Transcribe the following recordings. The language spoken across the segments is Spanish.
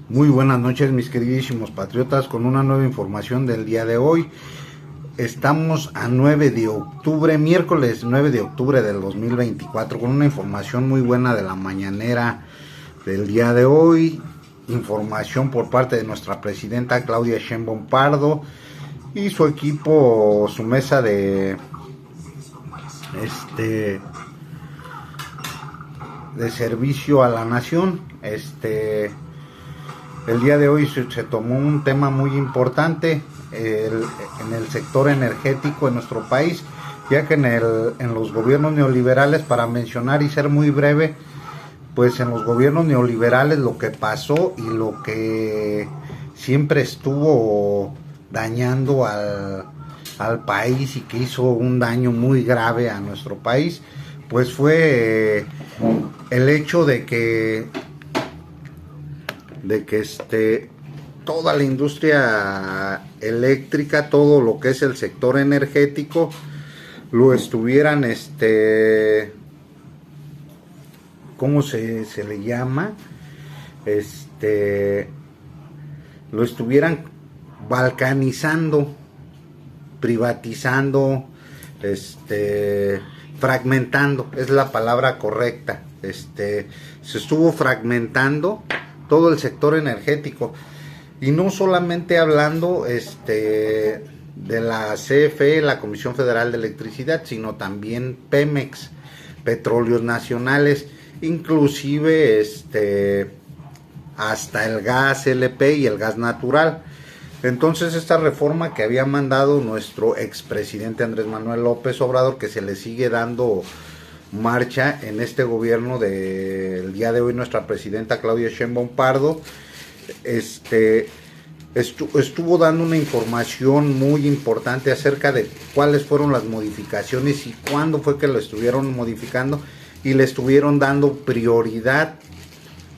Muy buenas noches, mis queridísimos patriotas, con una nueva información del día de hoy. Estamos a 9 de octubre, miércoles 9 de octubre del 2024, con una información muy buena de la mañanera del día de hoy. Información por parte de nuestra presidenta Claudia Sheinbaum Pardo y su equipo, su mesa de servicio a la nación. El día de hoy se tomó un tema muy importante en el sector energético en nuestro país, ya que en los gobiernos neoliberales, para mencionar y ser muy breve, pues en los gobiernos neoliberales lo que pasó y lo que siempre estuvo dañando al país y que hizo un daño muy grave a nuestro país, pues fue el hecho de que toda la industria eléctrica, todo lo que es el sector energético, lo estuvieran, ¿cómo se le llama? Lo estuvieran balcanizando, privatizando, fragmentando, es la palabra correcta. Se estuvo fragmentando todo el sector energético, y no solamente hablando de la CFE, la Comisión Federal de Electricidad, sino también Pemex, Petróleos Nacionales, inclusive hasta el gas LP y el gas natural. Entonces, esta reforma que había mandado nuestro expresidente Andrés Manuel López Obrador, que se le sigue dando marcha en este gobierno del día de hoy, nuestra presidenta Claudia Sheinbaum Pardo, estuvo dando una información muy importante acerca de cuáles fueron las modificaciones y cuándo fue que lo estuvieron modificando, y le estuvieron dando prioridad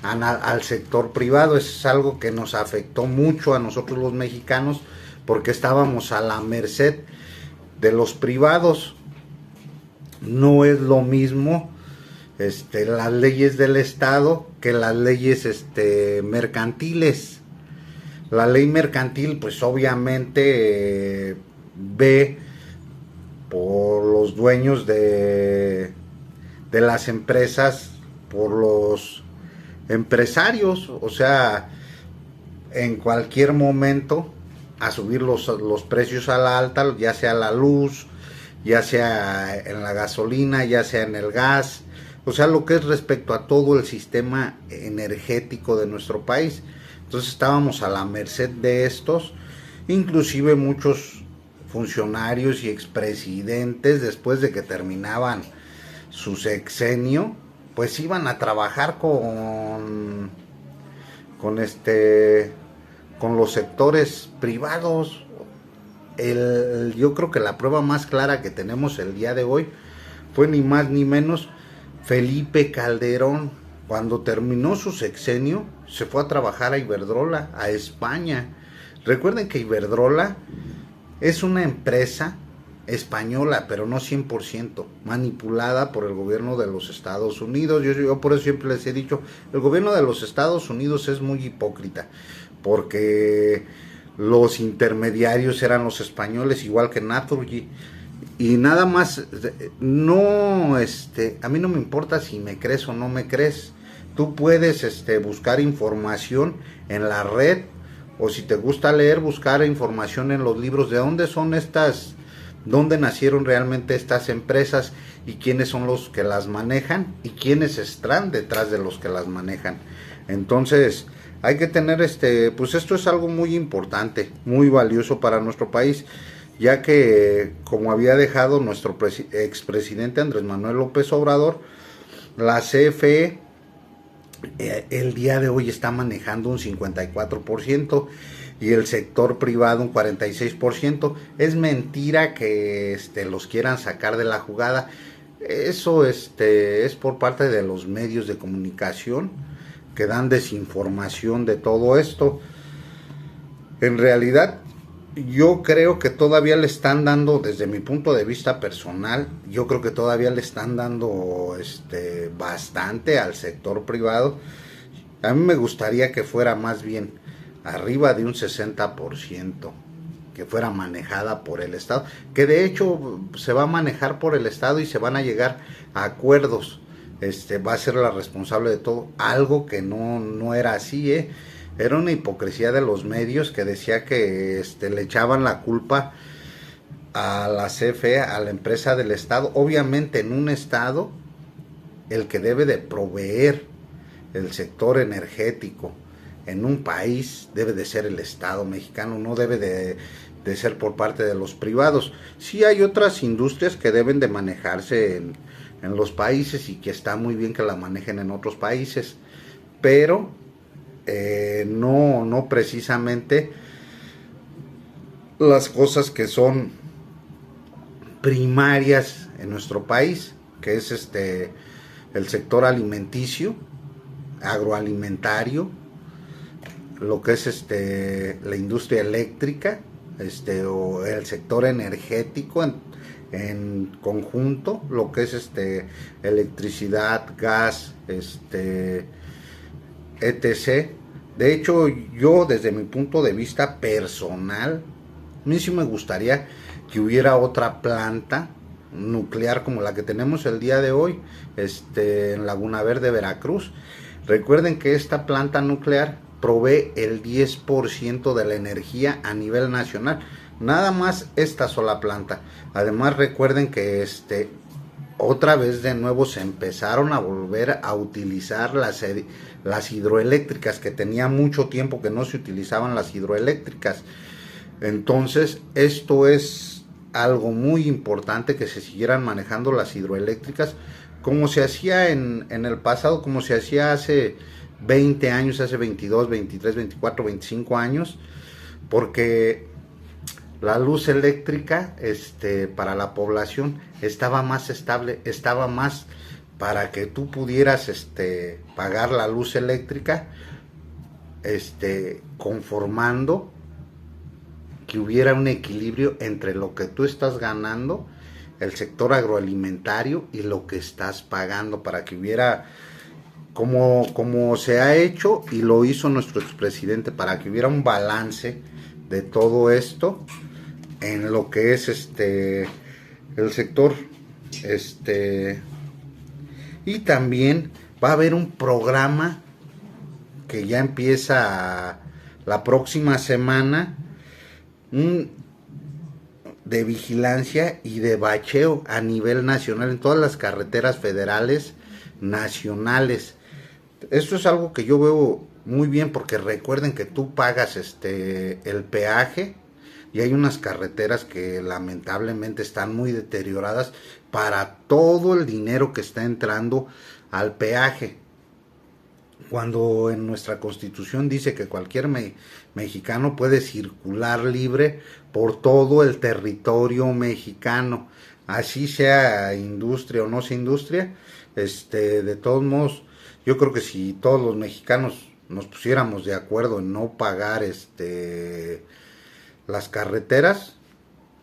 al sector privado. Eso es algo que nos afectó mucho a nosotros los mexicanos, porque estábamos a la merced de los privados. No es lo mismo las leyes del Estado que las leyes mercantiles. La ley mercantil, pues obviamente ve por los dueños de las empresas, por los empresarios, o sea, en cualquier momento a subir los precios a la alta, ya sea la luz, ya sea en la gasolina, ya sea en el gas, o sea, lo que es respecto a todo el sistema energético de nuestro país. Entonces estábamos a la merced de estos, inclusive muchos funcionarios y expresidentes, después de que terminaban su sexenio, pues iban a trabajar con los sectores privados. Yo creo que la prueba más clara que tenemos el día de hoy fue ni más ni menos Felipe Calderón. Cuando terminó su sexenio, se fue a trabajar a Iberdrola, a España. Recuerden que Iberdrola es una empresa española, pero no 100%, manipulada por el gobierno de los Estados Unidos. Yo por eso siempre les he dicho, el gobierno de los Estados Unidos es muy hipócrita, porque los intermediarios eran los españoles, igual que Naturgy, y nada más. No, a mí no me importa si me crees o no me crees. Tú puedes buscar información en la red, o si te gusta leer, buscar información en los libros de dónde nacieron realmente estas empresas y quiénes son los que las manejan y quiénes están detrás de los que las manejan. Entonces, hay que tener pues esto es algo muy importante, muy valioso para nuestro país, ya que, como había dejado nuestro expresidente Andrés Manuel López Obrador, la CFE el día de hoy está manejando un 54% y el sector privado un 46%. Es mentira que los quieran sacar de la jugada. Eso es por parte de los medios de comunicación que dan desinformación de todo esto. En realidad, Yo creo que todavía le están dando, desde mi punto de vista personal, yo creo que todavía le están dando bastante al sector privado. A mí me gustaría que fuera más bien arriba de un 60%, que fuera manejada por el Estado, que de hecho se va a manejar por el Estado y se van a llegar a acuerdos. Va a ser la responsable de todo, algo que no era así, Era una hipocresía de los medios que decía que le echaban la culpa a la CFE, a la empresa del Estado. Obviamente en un Estado el que debe de proveer el sector energético en un país debe de ser el Estado mexicano, no debe de ser por parte de los privados. Sí hay otras industrias que deben de manejarse en los países y que está muy bien que la manejen en otros países, pero no precisamente las cosas que son primarias en nuestro país, que es el sector alimenticio, agroalimentario, lo que es la industria eléctrica, o el sector energético en conjunto, lo que es electricidad, gas, etc. De hecho, yo desde mi punto de vista personal, a mí sí me gustaría que hubiera otra planta nuclear como la que tenemos el día de hoy, en Laguna Verde, Veracruz. Recuerden que esta planta nuclear provee el 10% de la energía a nivel nacional, nada más esta sola planta. Además recuerden que otra vez de nuevo se empezaron a volver a utilizar las hidroeléctricas, que tenía mucho tiempo que no se utilizaban las hidroeléctricas. Entonces esto es algo muy importante, que se siguieran manejando las hidroeléctricas como se hacía en el pasado, como se hacía hace 20 años, hace 22, 23, 24, 25 años, porque la luz eléctrica para la población estaba más estable, estaba más para que tú pudieras pagar la luz eléctrica, conformando que hubiera un equilibrio entre lo que tú estás ganando, el sector agroalimentario, y lo que estás pagando, para que hubiera, como se ha hecho y lo hizo nuestro expresidente, para que hubiera un balance de todo esto en lo que es el sector, y también va a haber un programa que ya empieza la próxima semana, de vigilancia y de bacheo a nivel nacional en todas las carreteras federales nacionales. Esto es algo que yo veo muy bien, porque recuerden que tú pagas el peaje, y hay unas carreteras que lamentablemente están muy deterioradas para todo el dinero que está entrando al peaje, cuando en nuestra Constitución dice que cualquier mexicano puede circular libre por todo el territorio mexicano, así sea industria o no sea industria. De todos modos, yo creo que si todos los mexicanos nos pusiéramos de acuerdo en no pagar las carreteras,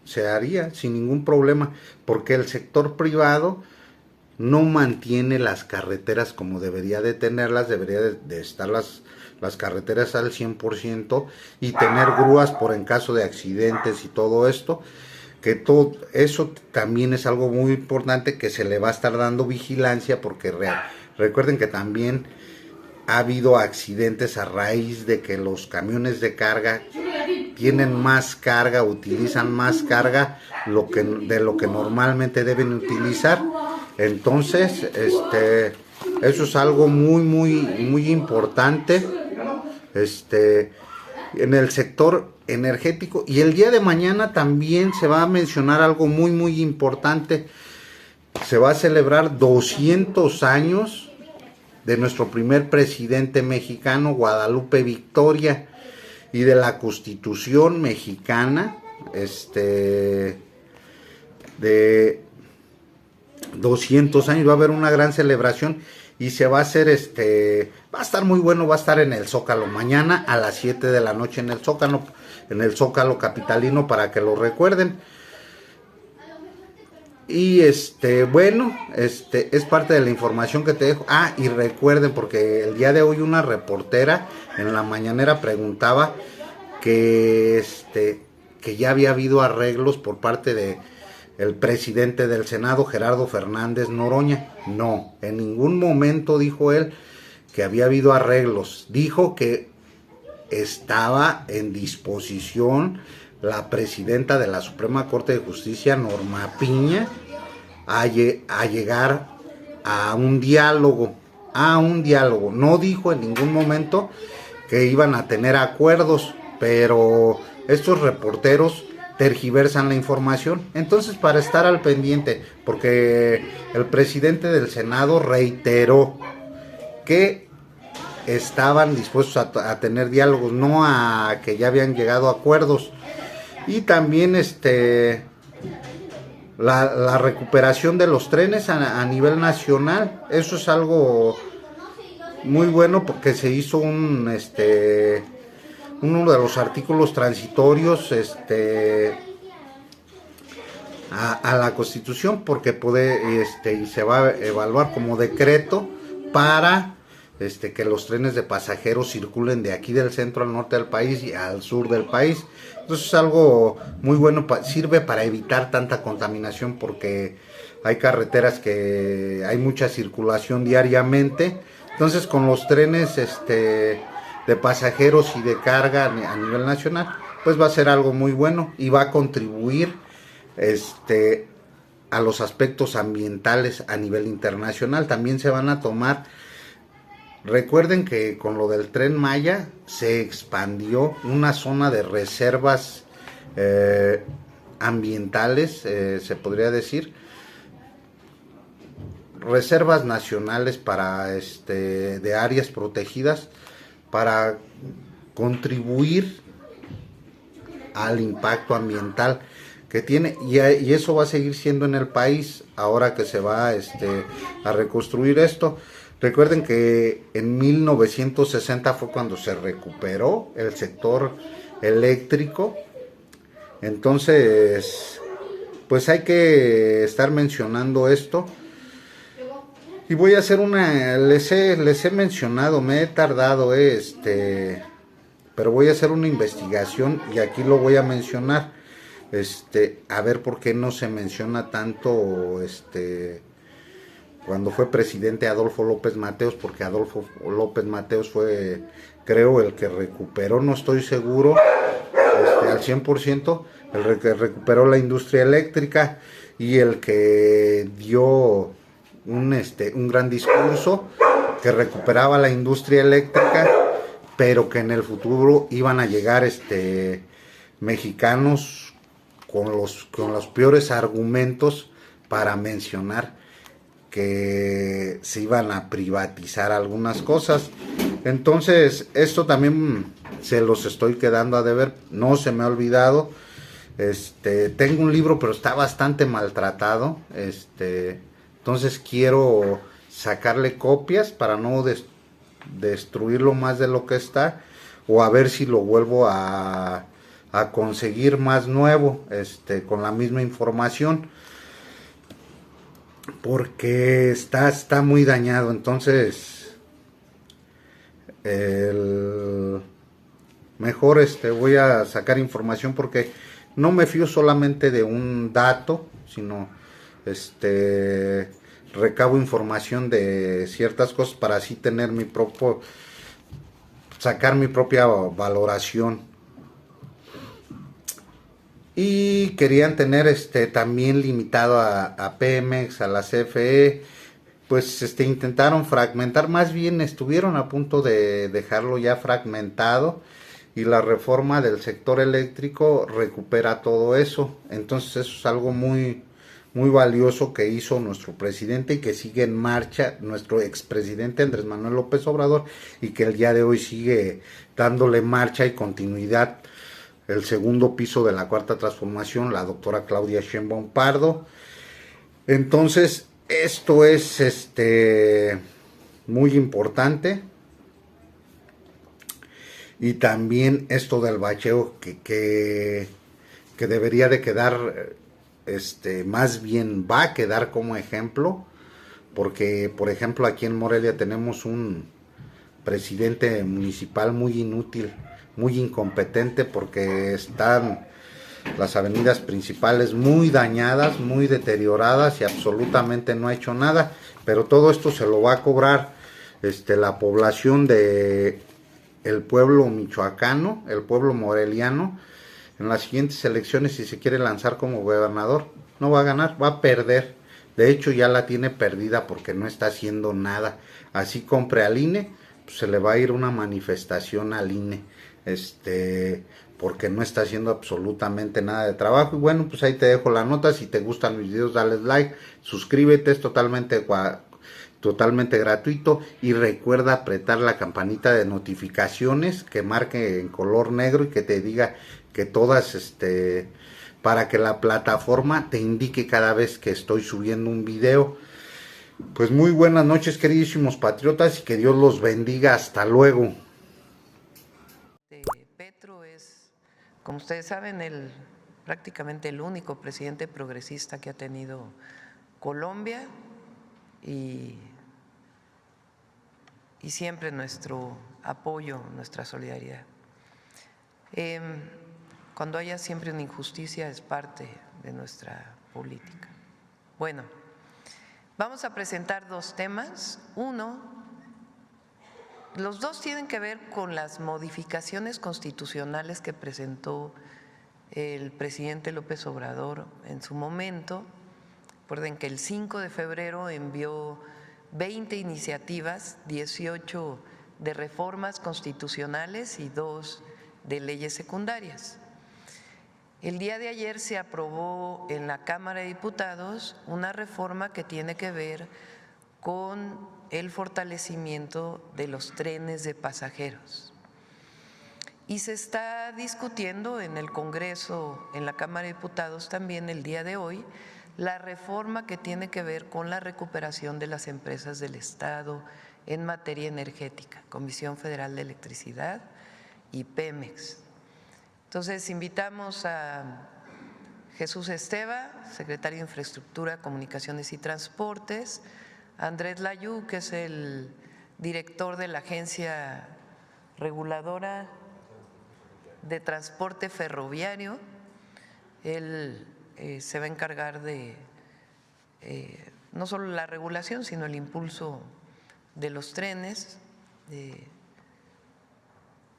se haría sin ningún problema, porque el sector privado no mantiene las carreteras como debería de tenerlas. Debería de estar las carreteras al 100% y tener grúas por en caso de accidentes y todo esto, que todo eso también es algo muy importante, que se le va a estar dando vigilancia, porque recuerden que también ha habido accidentes a raíz de que los camiones de carga tienen más carga, utilizan más carga de lo que normalmente deben utilizar. Entonces, eso es algo muy importante, en el sector energético. Y el día de mañana también se va a mencionar algo muy importante. Se va a celebrar 200 años de nuestro primer presidente mexicano, Guadalupe Victoria, y de la Constitución mexicana, de 200 años. Va a haber una gran celebración y se va a hacer, va a estar muy bueno. Va a estar en el Zócalo mañana a las 7 de la noche en el Zócalo, en el Zócalo capitalino para que lo recuerden. Y bueno, es parte de la información que te dejo. Ah, y recuerden, porque el día de hoy una reportera en la mañanera preguntaba que que ya había habido arreglos por parte de el presidente del Senado, Gerardo Fernández Noroña. No, en ningún momento dijo él que había habido arreglos. Dijo que estaba en disposición la presidenta de la Suprema Corte de Justicia, Norma Piña, a llegar a un diálogo. No dijo en ningún momento que iban a tener acuerdos, pero estos reporteros tergiversan la información. Entonces, para estar al pendiente, porque el presidente del Senado reiteró que estaban dispuestos a tener diálogos, no a que ya habían llegado a acuerdos. Y también la recuperación de los trenes a nivel nacional, eso es algo muy bueno, porque se hizo uno de los artículos transitorios a la Constitución, porque puede y se va a evaluar como decreto para que los trenes de pasajeros circulen de aquí del centro al norte del país y al sur del país. Entonces es algo muy bueno, sirve para evitar tanta contaminación, porque hay carreteras que hay mucha circulación diariamente. Entonces, con los trenes de pasajeros y de carga a nivel nacional, pues va a ser algo muy bueno y va a contribuir a los aspectos ambientales a nivel internacional. También se van a tomar. Recuerden que con lo del Tren Maya se expandió una zona de reservas ambientales, se podría decir, reservas nacionales para de áreas protegidas, para contribuir al impacto ambiental que tiene, y eso va a seguir siendo en el país ahora que se va a reconstruir esto. Recuerden que en 1960 fue cuando se recuperó el sector eléctrico. Entonces, pues hay que estar mencionando esto. Y voy a hacer les he mencionado, me he tardado, pero voy a hacer una investigación y aquí lo voy a mencionar. A ver por qué no se menciona tanto, cuando fue presidente Adolfo López Mateos, porque Adolfo López Mateos fue, creo, el que recuperó, no estoy seguro, al 100%, el que recuperó la industria eléctrica y el que dio un gran discurso que recuperaba la industria eléctrica, pero que en el futuro iban a llegar mexicanos con los peores argumentos para mencionar que se iban a privatizar algunas cosas. Entonces, esto también se los estoy quedando a deber, no se me ha olvidado. Tengo un libro, pero está bastante maltratado. Entonces quiero sacarle copias para no destruirlo más de lo que está, o a ver si lo vuelvo a conseguir más nuevo, con la misma información, porque está muy dañado. Entonces mejor voy a sacar información, porque no me fío solamente de un dato, sino recabo información de ciertas cosas para así tener sacar mi propia valoración. Y querían tener también limitado a Pemex, a la CFE, pues intentaron fragmentar, más bien estuvieron a punto de dejarlo ya fragmentado, y la reforma del sector eléctrico recupera todo eso. Entonces eso es algo muy, muy valioso que hizo nuestro presidente y que sigue en marcha nuestro expresidente Andrés Manuel López Obrador, y que el día de hoy sigue dándole marcha y continuidad. El segundo piso de la Cuarta Transformación, la doctora Claudia Sheinbaum Pardo. Entonces, esto es muy importante. Y también esto del bacheo que debería de quedar, más bien va a quedar como ejemplo, porque por ejemplo aquí en Morelia tenemos un presidente municipal muy inútil, muy incompetente, porque están las avenidas principales muy dañadas, muy deterioradas y absolutamente no ha hecho nada, pero todo esto se lo va a cobrar la población de el pueblo michoacano, el pueblo moreliano, en las siguientes elecciones si se quiere lanzar como gobernador. No va a ganar, va a perder. De hecho ya la tiene perdida porque no está haciendo nada. Así compre al INE, pues se le va a ir una manifestación al INE. Porque no está haciendo absolutamente nada de trabajo. Y bueno, pues ahí te dejo la nota. Si te gustan mis videos, dale like, suscríbete, es totalmente gratuito, y recuerda apretar la campanita de notificaciones que marque en color negro y que te diga que todas, para que la plataforma te indique cada vez que estoy subiendo un video. Pues muy buenas noches, queridísimos patriotas, y que Dios los bendiga. Hasta luego. Petro es, como ustedes saben, prácticamente el único presidente progresista que ha tenido Colombia, y siempre nuestro apoyo, nuestra solidaridad. Cuando haya siempre una injusticia es parte de nuestra política. Bueno, vamos a presentar dos temas. Uno, los dos tienen que ver con las modificaciones constitucionales que presentó el presidente López Obrador en su momento. Recuerden que el 5 de febrero envió 20 iniciativas, 18 de reformas constitucionales y 2 de leyes secundarias. El día de ayer se aprobó en la Cámara de Diputados una reforma que tiene que ver con el fortalecimiento de los trenes de pasajeros. Y se está discutiendo en el Congreso, en la Cámara de Diputados también el día de hoy, la reforma que tiene que ver con la recuperación de las empresas del Estado en materia energética, Comisión Federal de Electricidad y Pemex. Entonces, invitamos a Jesús Esteva, secretario de Infraestructura, Comunicaciones y Transportes, a Andrés Layú, que es el director de la Agencia Reguladora de Transporte Ferroviario. Él se va a encargar de no solo la regulación, sino el impulso de los trenes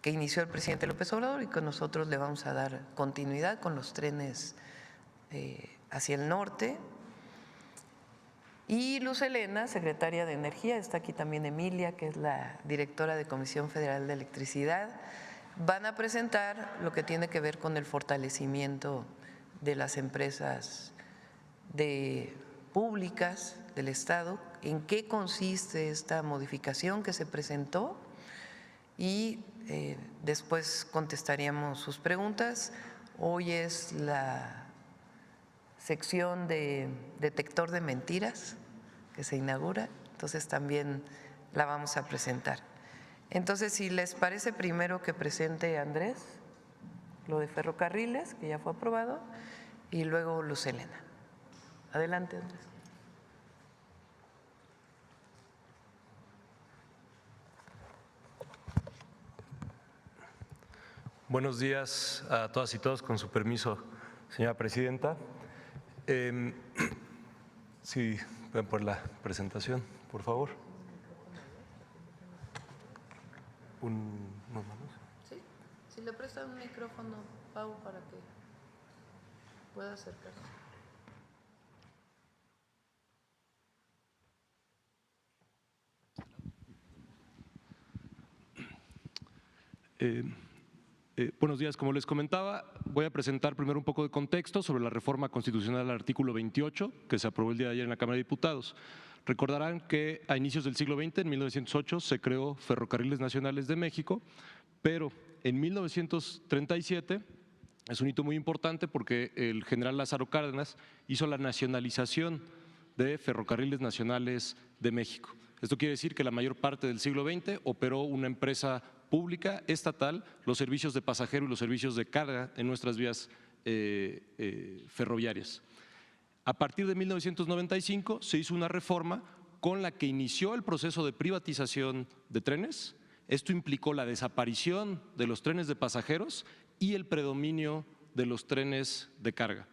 que inició el presidente López Obrador, y que nosotros le vamos a dar continuidad con los trenes hacia el norte. Y Luz Helena, secretaria de Energía, está aquí también Emilia, que es la directora de Comisión Federal de Electricidad, van a presentar lo que tiene que ver con el fortalecimiento de las empresas públicas del Estado, en qué consiste esta modificación que se presentó, y después contestaríamos sus preguntas. Hoy es la sección de detector de mentiras que se inaugura, entonces también la vamos a presentar. Entonces, si les parece, primero que presente Andrés lo de ferrocarriles, que ya fue aprobado, y luego Luz Helena. Adelante, Andrés. Buenos días a todas y todos, con su permiso, señora presidenta. Sí, ven por la presentación, por favor. ¿Unos manos? Sí, si le prestan un micrófono, Pau, para que pueda acercarse. Buenos días, como les comentaba, voy a presentar primero un poco de contexto sobre la reforma constitucional al artículo 28 que se aprobó el día de ayer en la Cámara de Diputados. Recordarán que a inicios del siglo XX, en 1908, se creó Ferrocarriles Nacionales de México, pero en 1937 es un hito muy importante porque el general Lázaro Cárdenas hizo la nacionalización de Ferrocarriles Nacionales de México. Esto quiere decir que la mayor parte del siglo XX operó una empresa pública, estatal, los servicios de pasajero y los servicios de carga en nuestras vías ferroviarias. A partir de 1995 se hizo una reforma con la que inició el proceso de privatización de trenes. Esto implicó la desaparición de los trenes de pasajeros y el predominio de los trenes de carga.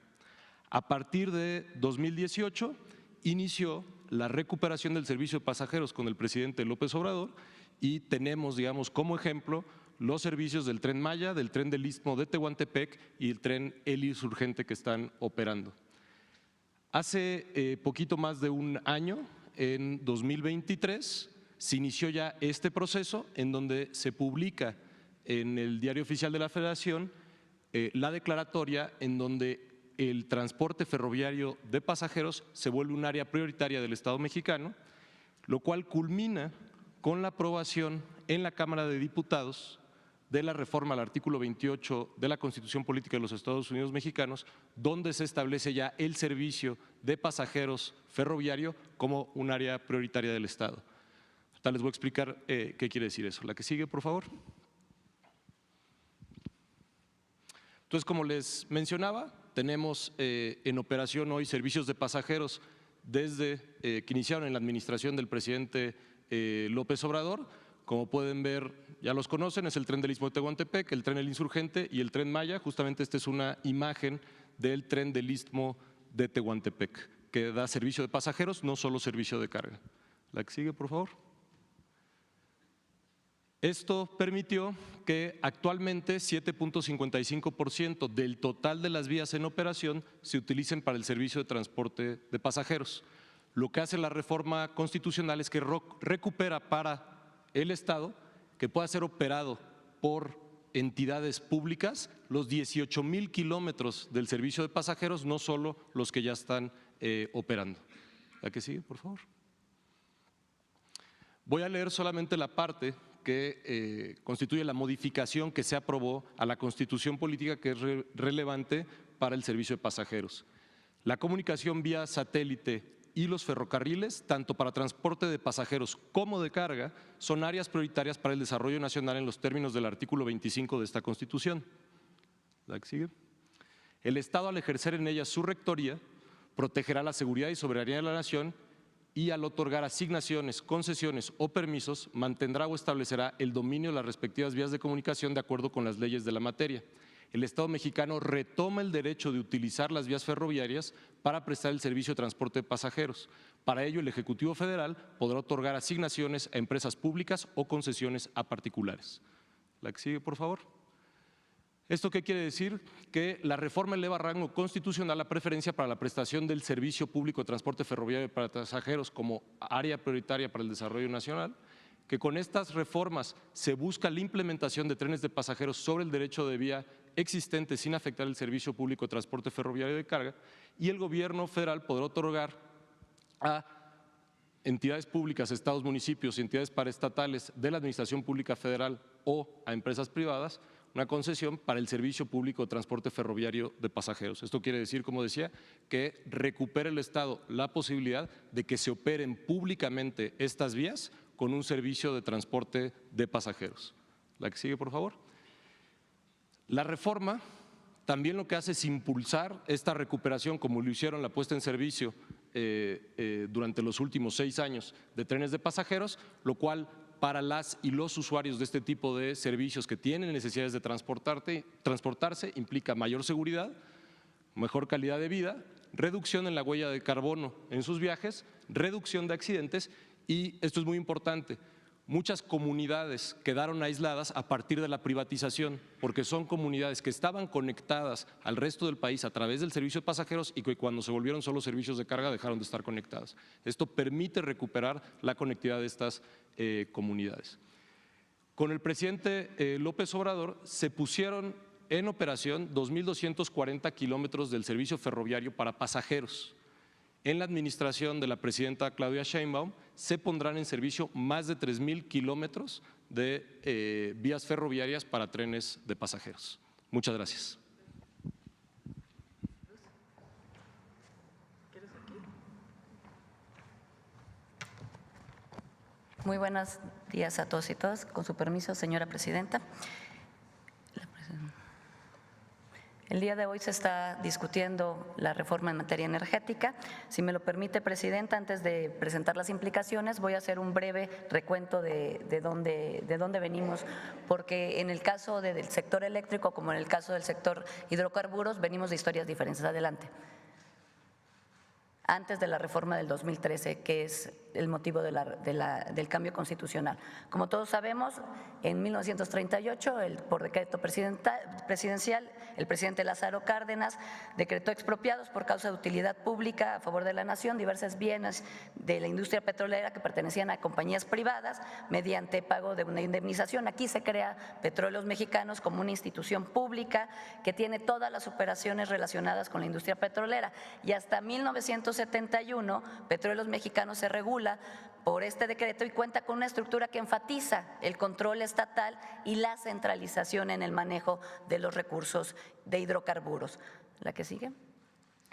A partir de 2018 inició la recuperación del servicio de pasajeros con el presidente López Obrador y tenemos, digamos, como ejemplo los servicios del Tren Maya, del Tren del Istmo de Tehuantepec y el Tren El Insurgente que están operando. Hace poquito más de un año, en 2023, se inició ya este proceso en donde se publica en el Diario Oficial de la Federación la declaratoria en donde el transporte ferroviario de pasajeros se vuelve un área prioritaria del Estado mexicano, lo cual culmina con la aprobación en la Cámara de Diputados de la reforma al artículo 28 de la Constitución Política de los Estados Unidos Mexicanos, donde se establece ya el servicio de pasajeros ferroviario como un área prioritaria del Estado. Ahorita les voy a explicar qué quiere decir eso. La que sigue, por favor. Entonces, como les mencionaba, tenemos en operación hoy servicios de pasajeros desde que iniciaron en la administración del presidente López Obrador. Como pueden ver, ya los conocen, es el Tren del Istmo de Tehuantepec, el Tren El Insurgente y el Tren Maya. Justamente esta es una imagen del Tren del Istmo de Tehuantepec, que da servicio de pasajeros, no solo servicio de carga. La que sigue, por favor. Esto permitió que actualmente 7.55% del total de las vías en operación se utilicen para el servicio de transporte de pasajeros. Lo que hace la reforma constitucional es que recupera para el Estado que pueda ser operado por entidades públicas los 18,000 kilómetros del servicio de pasajeros, no solo los que ya están operando. ¿La que sigue, por favor? Voy a leer solamente la parte que constituye la modificación que se aprobó a la Constitución Política, que es relevante para el servicio de pasajeros. La comunicación vía satélite y los ferrocarriles, tanto para transporte de pasajeros como de carga, son áreas prioritarias para el desarrollo nacional en los términos del artículo 25 de esta Constitución. ¿La que sigue? El Estado, al ejercer en ellas su rectoría, protegerá la seguridad y soberanía de la nación y al otorgar asignaciones, concesiones o permisos, mantendrá o establecerá el dominio de las respectivas vías de comunicación de acuerdo con las leyes de la materia. El Estado mexicano retoma el derecho de utilizar las vías ferroviarias para prestar el servicio de transporte de pasajeros. Para ello, el Ejecutivo Federal podrá otorgar asignaciones a empresas públicas o concesiones a particulares. La que sigue, por favor. ¿Esto qué quiere decir? Que la reforma eleva a rango constitucional la preferencia para la prestación del servicio público de transporte ferroviario para pasajeros como área prioritaria para el desarrollo nacional, que con estas reformas se busca la implementación de trenes de pasajeros sobre el derecho de vía existente sin afectar el servicio público de transporte ferroviario de carga, y el gobierno federal podrá otorgar a entidades públicas, estados, municipios y entidades paraestatales de la administración pública federal o a empresas privadas una concesión para el servicio público de transporte ferroviario de pasajeros. Esto quiere decir, como decía, que recupere el Estado la posibilidad de que se operen públicamente estas vías con un servicio de transporte de pasajeros. La que sigue, por favor. La reforma también lo que hace es impulsar esta recuperación, como lo hicieron la puesta en servicio durante los últimos 6 años de trenes de pasajeros, lo cual para las y los usuarios de este tipo de servicios que tienen necesidades de transportarse implica mayor seguridad, mejor calidad de vida, reducción en la huella de carbono en sus viajes, reducción de accidentes y, esto es muy importante, muchas comunidades quedaron aisladas a partir de la privatización, porque son comunidades que estaban conectadas al resto del país a través del servicio de pasajeros y que cuando se volvieron solo servicios de carga dejaron de estar conectadas. Esto permite recuperar la conectividad de estas comunidades. Con el presidente López Obrador se pusieron en operación 2.240 kilómetros del servicio ferroviario para pasajeros. En la administración de la presidenta Claudia Sheinbaum se pondrán en servicio más de 3.000 kilómetros de vías ferroviarias para trenes de pasajeros. Muchas gracias. Muy buenos días a todos y todas. Con su permiso, señora presidenta. El día de hoy se está discutiendo la reforma en materia energética. Si me lo permite, presidenta, antes de presentar las implicaciones, voy a hacer un breve recuento de dónde venimos, porque en el caso del sector eléctrico, como en el caso del sector hidrocarburos, venimos de historias diferentes. Adelante. Antes de la reforma del 2013, que es el motivo del cambio constitucional. Como todos sabemos, en 1938, por decreto presidencial, el presidente Lázaro Cárdenas decretó expropiados por causa de utilidad pública a favor de la nación diversos bienes de la industria petrolera que pertenecían a compañías privadas mediante pago de una indemnización. Aquí se crea Petróleos Mexicanos como una institución pública que tiene todas las operaciones relacionadas con la industria petrolera, y hasta 1971 Petróleos Mexicanos se regula por este decreto y cuenta con una estructura que enfatiza el control estatal y la centralización en el manejo de los recursos de hidrocarburos. ¿La que sigue?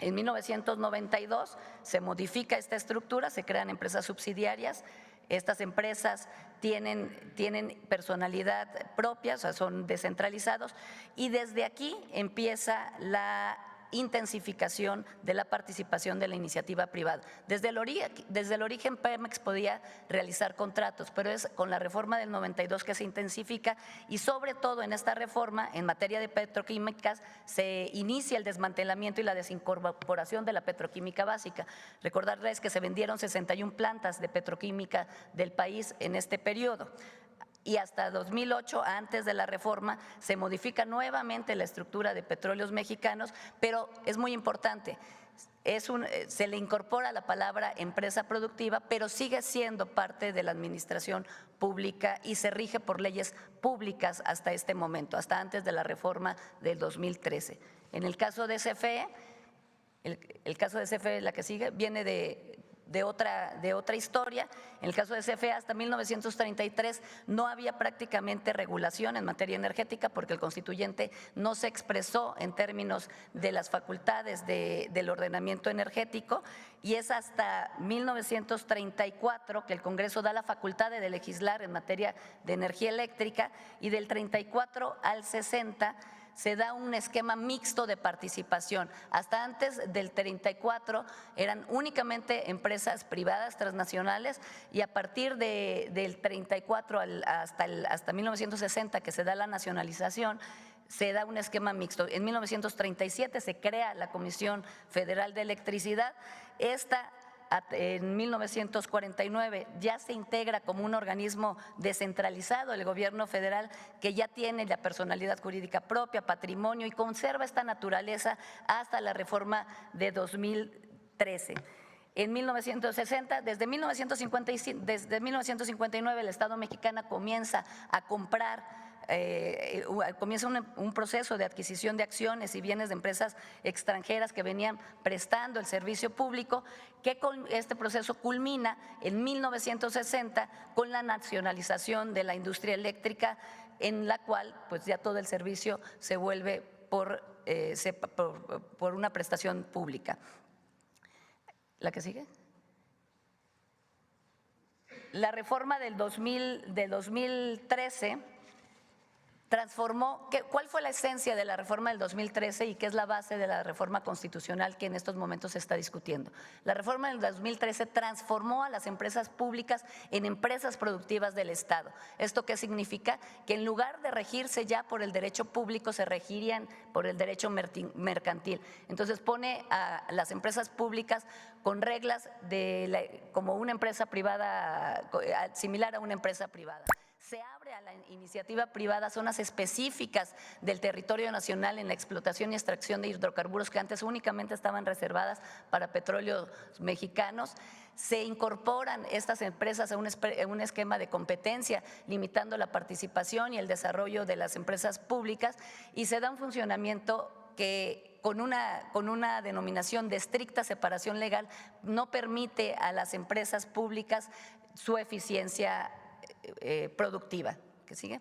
En 1992 se modifica esta estructura, se crean empresas subsidiarias. Estas empresas tienen personalidad propia, o sea, son descentralizados, y desde aquí empieza la intensificación de la participación de la iniciativa privada. Desde el origen Pemex podía realizar contratos, pero es con la reforma del 92 que se intensifica, y sobre todo en esta reforma en materia de petroquímicas se inicia el desmantelamiento y la desincorporación de la petroquímica básica. Recordarles que se vendieron 61 plantas de petroquímica del país en este periodo. Y hasta 2008, antes de la reforma, se modifica nuevamente la estructura de Petróleos Mexicanos, pero es muy importante, se le incorpora la palabra empresa productiva, pero sigue siendo parte de la administración pública y se rige por leyes públicas hasta este momento, hasta antes de la reforma del 2013. En el caso de CFE, el caso de CFE, la que sigue, viene de otra historia. En el caso de CFE, hasta 1933 no había prácticamente regulación en materia energética porque el constituyente no se expresó en términos de las facultades del ordenamiento energético, y es hasta 1934 que el Congreso da la facultad de legislar en materia de energía eléctrica, y del 34 al 60 se da un esquema mixto de participación. Hasta antes del 34 eran únicamente empresas privadas transnacionales, y a partir del 34 hasta 1960, que se da la nacionalización, se da un esquema mixto. En 1937 se crea la Comisión Federal de Electricidad. En 1949 ya se integra como un organismo descentralizado el gobierno federal, que ya tiene la personalidad jurídica propia, patrimonio, y conserva esta naturaleza hasta la reforma de 2013. En 1960, desde 1959 el Estado mexicano comienza a comprar, comienza un proceso de adquisición de acciones y bienes de empresas extranjeras que venían prestando el servicio público, que con este proceso culmina en 1960 con la nacionalización de la industria eléctrica, en la cual pues ya todo el servicio se vuelve por una prestación pública. ¿La que sigue? La reforma del 2013 transformó. ¿Cuál fue la esencia de la reforma del 2013 y qué es la base de la reforma constitucional que en estos momentos se está discutiendo? La reforma del 2013 transformó a las empresas públicas en empresas productivas del Estado. ¿Esto qué significa? Que en lugar de regirse ya por el derecho público, se regirían por el derecho mercantil. Entonces pone a las empresas públicas con reglas como una empresa privada, similar a una empresa privada. Se abre a la iniciativa privada zonas específicas del territorio nacional en la explotación y extracción de hidrocarburos que antes únicamente estaban reservadas para Petróleos Mexicanos. Se incorporan estas empresas a un esquema de competencia, limitando la participación y el desarrollo de las empresas públicas, y se da un funcionamiento que con una denominación de estricta separación legal no permite a las empresas públicas su eficiencia productiva. ¿Qué sigue?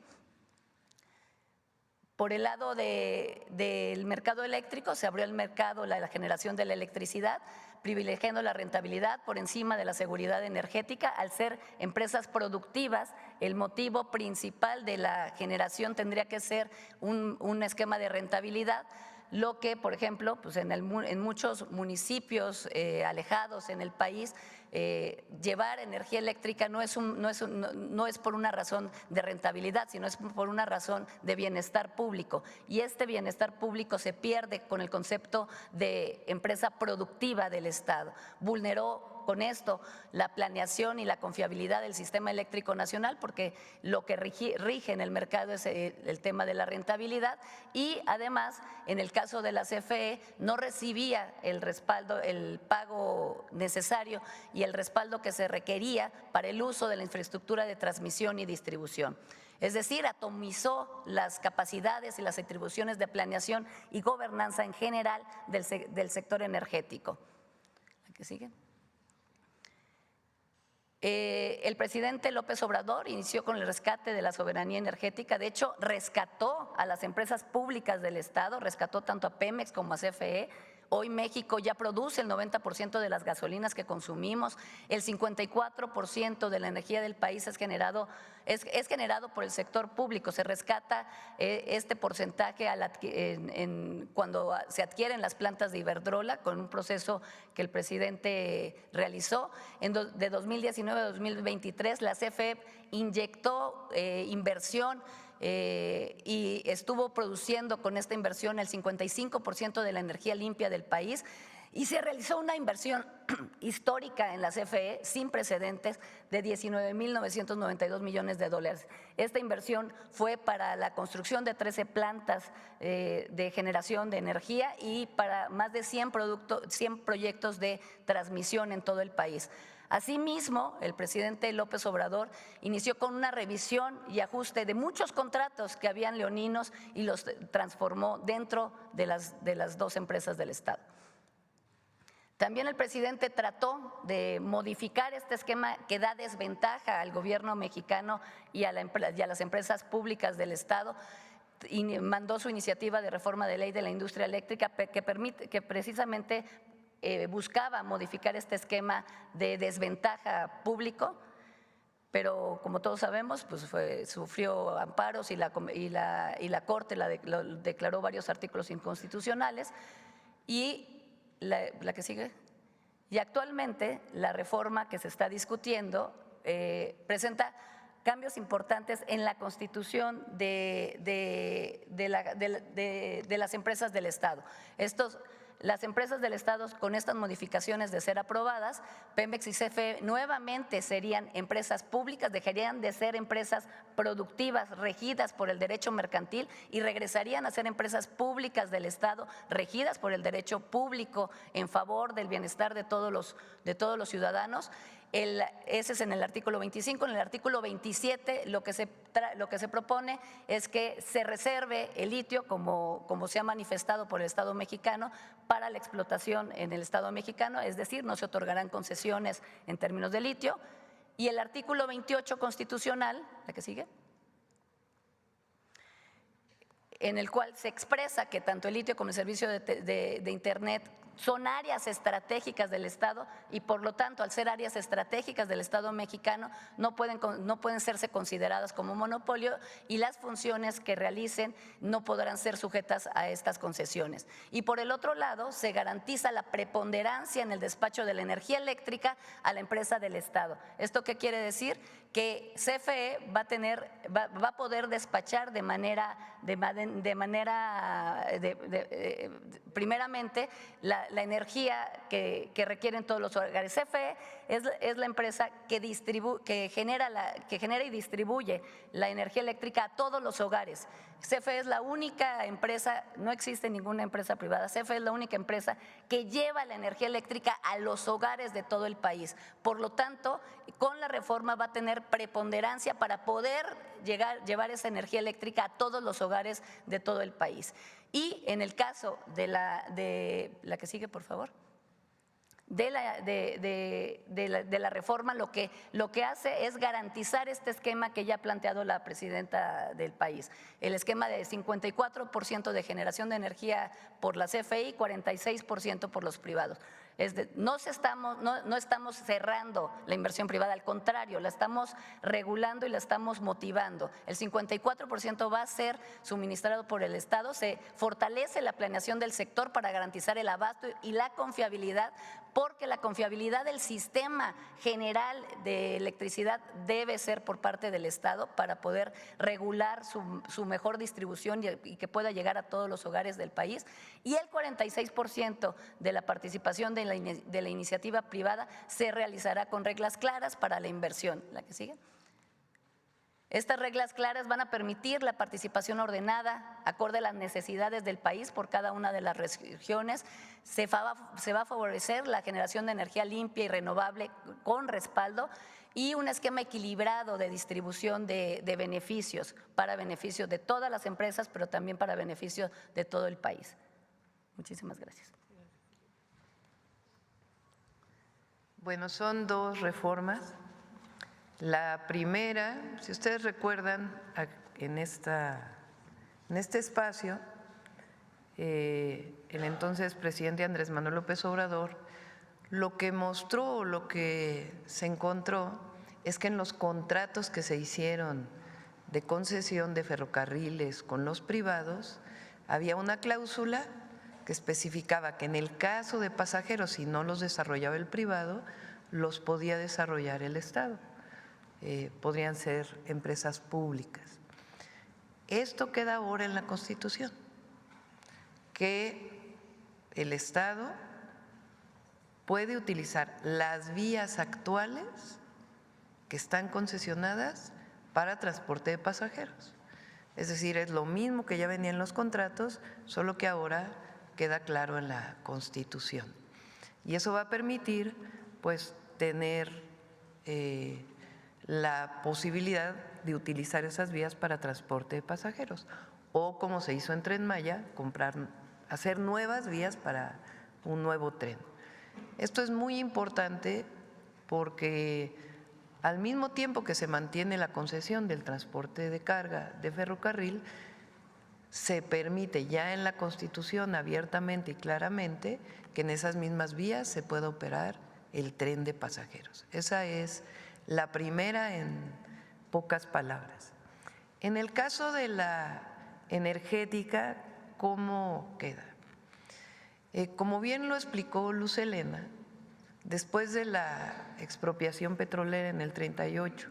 Por el lado del mercado eléctrico, se abrió el mercado, la generación de la electricidad, privilegiando la rentabilidad por encima de la seguridad energética. Al ser empresas productivas, el motivo principal de la generación tendría que ser un esquema de rentabilidad, lo que, por ejemplo, pues en muchos municipios alejados en el país, llevar energía eléctrica no es por una razón de rentabilidad, sino es por una razón de bienestar público. Y este bienestar público se pierde con el concepto de empresa productiva del Estado. Vulneró con esto la planeación y la confiabilidad del sistema eléctrico nacional, porque lo que rige en el mercado es el tema de la rentabilidad, y además en el caso de la CFE no recibía el respaldo, el pago necesario y el respaldo que se requería para el uso de la infraestructura de transmisión y distribución. Es decir, atomizó las capacidades y las atribuciones de planeación y gobernanza en general del sector energético. ¿La que sigue? El presidente López Obrador inició con el rescate de la soberanía energética. De hecho, rescató a las empresas públicas del Estado, rescató tanto a Pemex como a CFE. Hoy México ya produce el 90% de las gasolinas que consumimos, el 54% de la energía del país es generado por el sector público. Se rescata este porcentaje cuando se adquieren las plantas de Iberdrola, con un proceso que el presidente realizó. De 2019 a 2023 la CFE inyectó inversión y estuvo produciendo con esta inversión el 55% de la energía limpia del país, y se realizó una inversión histórica en la CFE sin precedentes de 19.992 millones de dólares. Esta inversión fue para la construcción de 13 plantas de generación de energía y para más de 100 proyectos de transmisión en todo el país. Asimismo, el presidente López Obrador inició con una revisión y ajuste de muchos contratos que habían leoninos y los transformó dentro de las dos empresas del Estado. También el presidente trató de modificar este esquema que da desventaja al gobierno mexicano y a las empresas públicas del Estado, y mandó su iniciativa de reforma de ley de la industria eléctrica que precisamente buscaba modificar este esquema de desventaja público, pero como todos sabemos, pues sufrió amparos y la Corte lo declaró varios artículos inconstitucionales. Y la que sigue. Y actualmente la reforma que se está discutiendo presenta cambios importantes en la constitución de las empresas del Estado. Las empresas del Estado, con estas modificaciones de ser aprobadas, Pemex y CFE nuevamente serían empresas públicas, dejarían de ser empresas productivas regidas por el derecho mercantil y regresarían a ser empresas públicas del Estado regidas por el derecho público en favor del bienestar de todos los ciudadanos. Ese es en el artículo 25. En el artículo 27 lo que se propone es que se reserve el litio, como se ha manifestado por el Estado mexicano, para la explotación en el Estado mexicano, es decir, no se otorgarán concesiones en términos de litio. Y el artículo 28 constitucional, la que sigue, en el cual se expresa que tanto el litio como el servicio de Internet son áreas estratégicas del Estado y por lo tanto, al ser áreas estratégicas del Estado mexicano, no pueden serse consideradas como monopolio y las funciones que realicen no podrán ser sujetas a estas concesiones. Y por el otro lado, se garantiza la preponderancia en el despacho de la energía eléctrica a la empresa del Estado. ¿Esto qué quiere decir? Que CFE va a poder despachar primeramente la energía que requieren todos los hogares. CFE es la empresa que genera y distribuye la energía eléctrica a todos los hogares. CFE es la única empresa, no existe ninguna empresa privada, CFE es la única empresa que lleva la energía eléctrica a los hogares de todo el país. Por lo tanto, con la reforma va a tener preponderancia para poder llevar esa energía eléctrica a todos los hogares de todo el país. Y en el caso de la que sigue, por favor, de la reforma lo que hace es garantizar este esquema que ya ha planteado la presidenta del país, el esquema de 54% de generación de energía por la CFE, 46% por los privados. No estamos cerrando la inversión privada, al contrario, la estamos regulando y la estamos motivando. El 54% va a ser suministrado por el Estado, se fortalece la planeación del sector para garantizar el abasto y la confiabilidad, porque la confiabilidad del sistema general de electricidad debe ser por parte del Estado para poder regular su mejor distribución y que pueda llegar a todos los hogares del país. Y el 46% de la participación de la iniciativa privada se realizará con reglas claras para la inversión. ¿La que sigue? Estas reglas claras van a permitir la participación ordenada, acorde a las necesidades del país por cada una de las regiones. Se va a favorecer la generación de energía limpia y renovable con respaldo y un esquema equilibrado de distribución de beneficios, para beneficio de todas las empresas, pero también para beneficio de todo el país. Muchísimas gracias. Bueno, son dos reformas. La primera, si ustedes recuerdan, en este espacio, el entonces presidente Andrés Manuel López Obrador lo que mostró, lo que se encontró, es que en los contratos que se hicieron de concesión de ferrocarriles con los privados, había una cláusula que especificaba que en el caso de pasajeros, si no los desarrollaba el privado, los podía desarrollar el Estado. Podrían ser empresas públicas. Esto queda ahora en la Constitución, que el Estado puede utilizar las vías actuales que están concesionadas para transporte de pasajeros. Es decir, es lo mismo que ya venía en los contratos, solo que ahora queda claro en la Constitución. Y eso va a permitir, pues, tener la posibilidad de utilizar esas vías para transporte de pasajeros, o como se hizo en Tren Maya, hacer nuevas vías para un nuevo tren. Esto es muy importante porque al mismo tiempo que se mantiene la concesión del transporte de carga de ferrocarril, se permite ya en la Constitución abiertamente y claramente que en esas mismas vías se pueda operar el tren de pasajeros. Esa es la primera en pocas palabras. En el caso de la energética, ¿cómo queda? Como bien lo explicó Luz Helena, después de la expropiación petrolera en el 38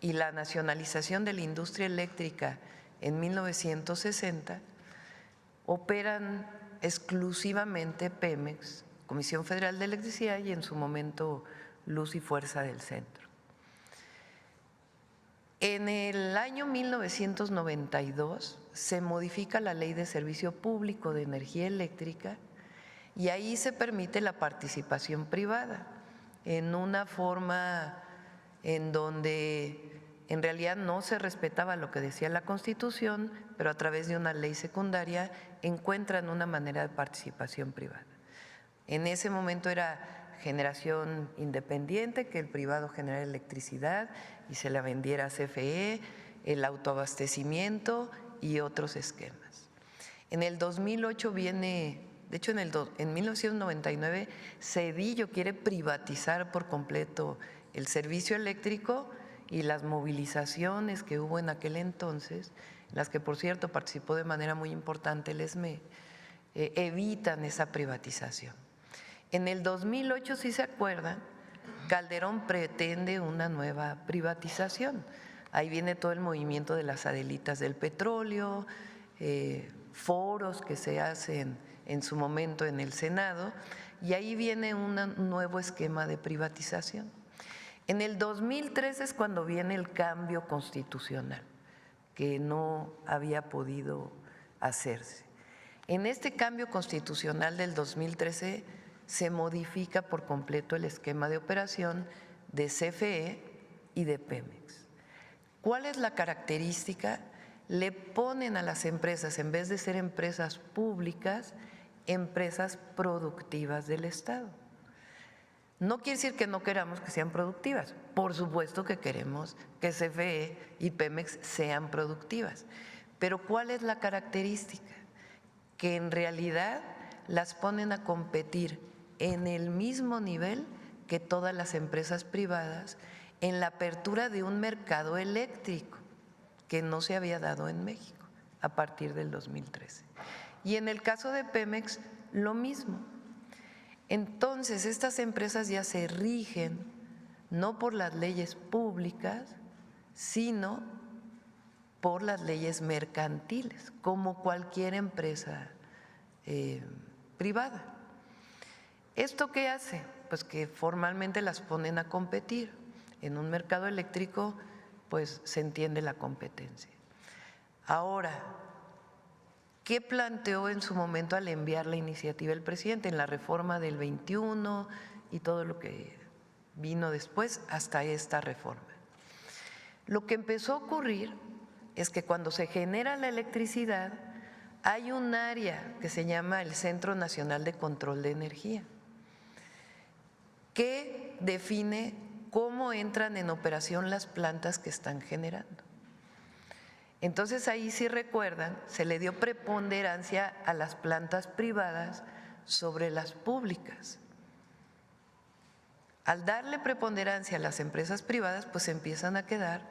y la nacionalización de la industria eléctrica en 1960, operan exclusivamente Pemex, Comisión Federal de Electricidad, y en su momento Luz y Fuerza del Centro. En el año 1992 se modifica la Ley de Servicio Público de Energía Eléctrica y ahí se permite la participación privada en una forma en donde en realidad no se respetaba lo que decía la Constitución, pero a través de una ley secundaria encuentran una manera de participación privada. En ese momento era generación independiente, que el privado generara electricidad y se la vendiera a CFE, el autoabastecimiento y otros esquemas. En el 2008 viene, de hecho en 1999, Cedillo quiere privatizar por completo el servicio eléctrico y las movilizaciones que hubo en aquel entonces, las que por cierto participó de manera muy importante el ESME, evitan esa privatización. En el 2008, si se acuerdan, Calderón pretende una nueva privatización. Ahí viene todo el movimiento de las Adelitas del petróleo, foros que se hacen en su momento en el Senado, y ahí viene un nuevo esquema de privatización. En el 2013 es cuando viene el cambio constitucional, que no había podido hacerse. En este cambio constitucional del 2013 se modifica por completo el esquema de operación de CFE y de Pemex. ¿Cuál es la característica? Le ponen a las empresas, en vez de ser empresas públicas, empresas productivas del Estado. No quiere decir que no queramos que sean productivas. Por supuesto que queremos que CFE y Pemex sean productivas. Pero ¿cuál es la característica? Que en realidad las ponen a competir en el mismo nivel que todas las empresas privadas en la apertura de un mercado eléctrico que no se había dado en México a partir del 2013. Y en el caso de Pemex, lo mismo. Entonces, estas empresas ya se rigen no por las leyes públicas, sino por las leyes mercantiles, como cualquier empresa privada. ¿Esto qué hace? Pues que formalmente las ponen a competir. En un mercado eléctrico, pues se entiende la competencia. Ahora, ¿qué planteó en su momento al enviar la iniciativa el presidente en la reforma del 21 y todo lo que vino después hasta esta reforma? Lo que empezó a ocurrir es que cuando se genera la electricidad hay un área que se llama el Centro Nacional de Control de Energía, que define cómo entran en operación las plantas que están generando. Entonces ahí, si recuerdan, se le dio preponderancia a las plantas privadas sobre las públicas. Al darle preponderancia a las empresas privadas, pues empiezan a quedar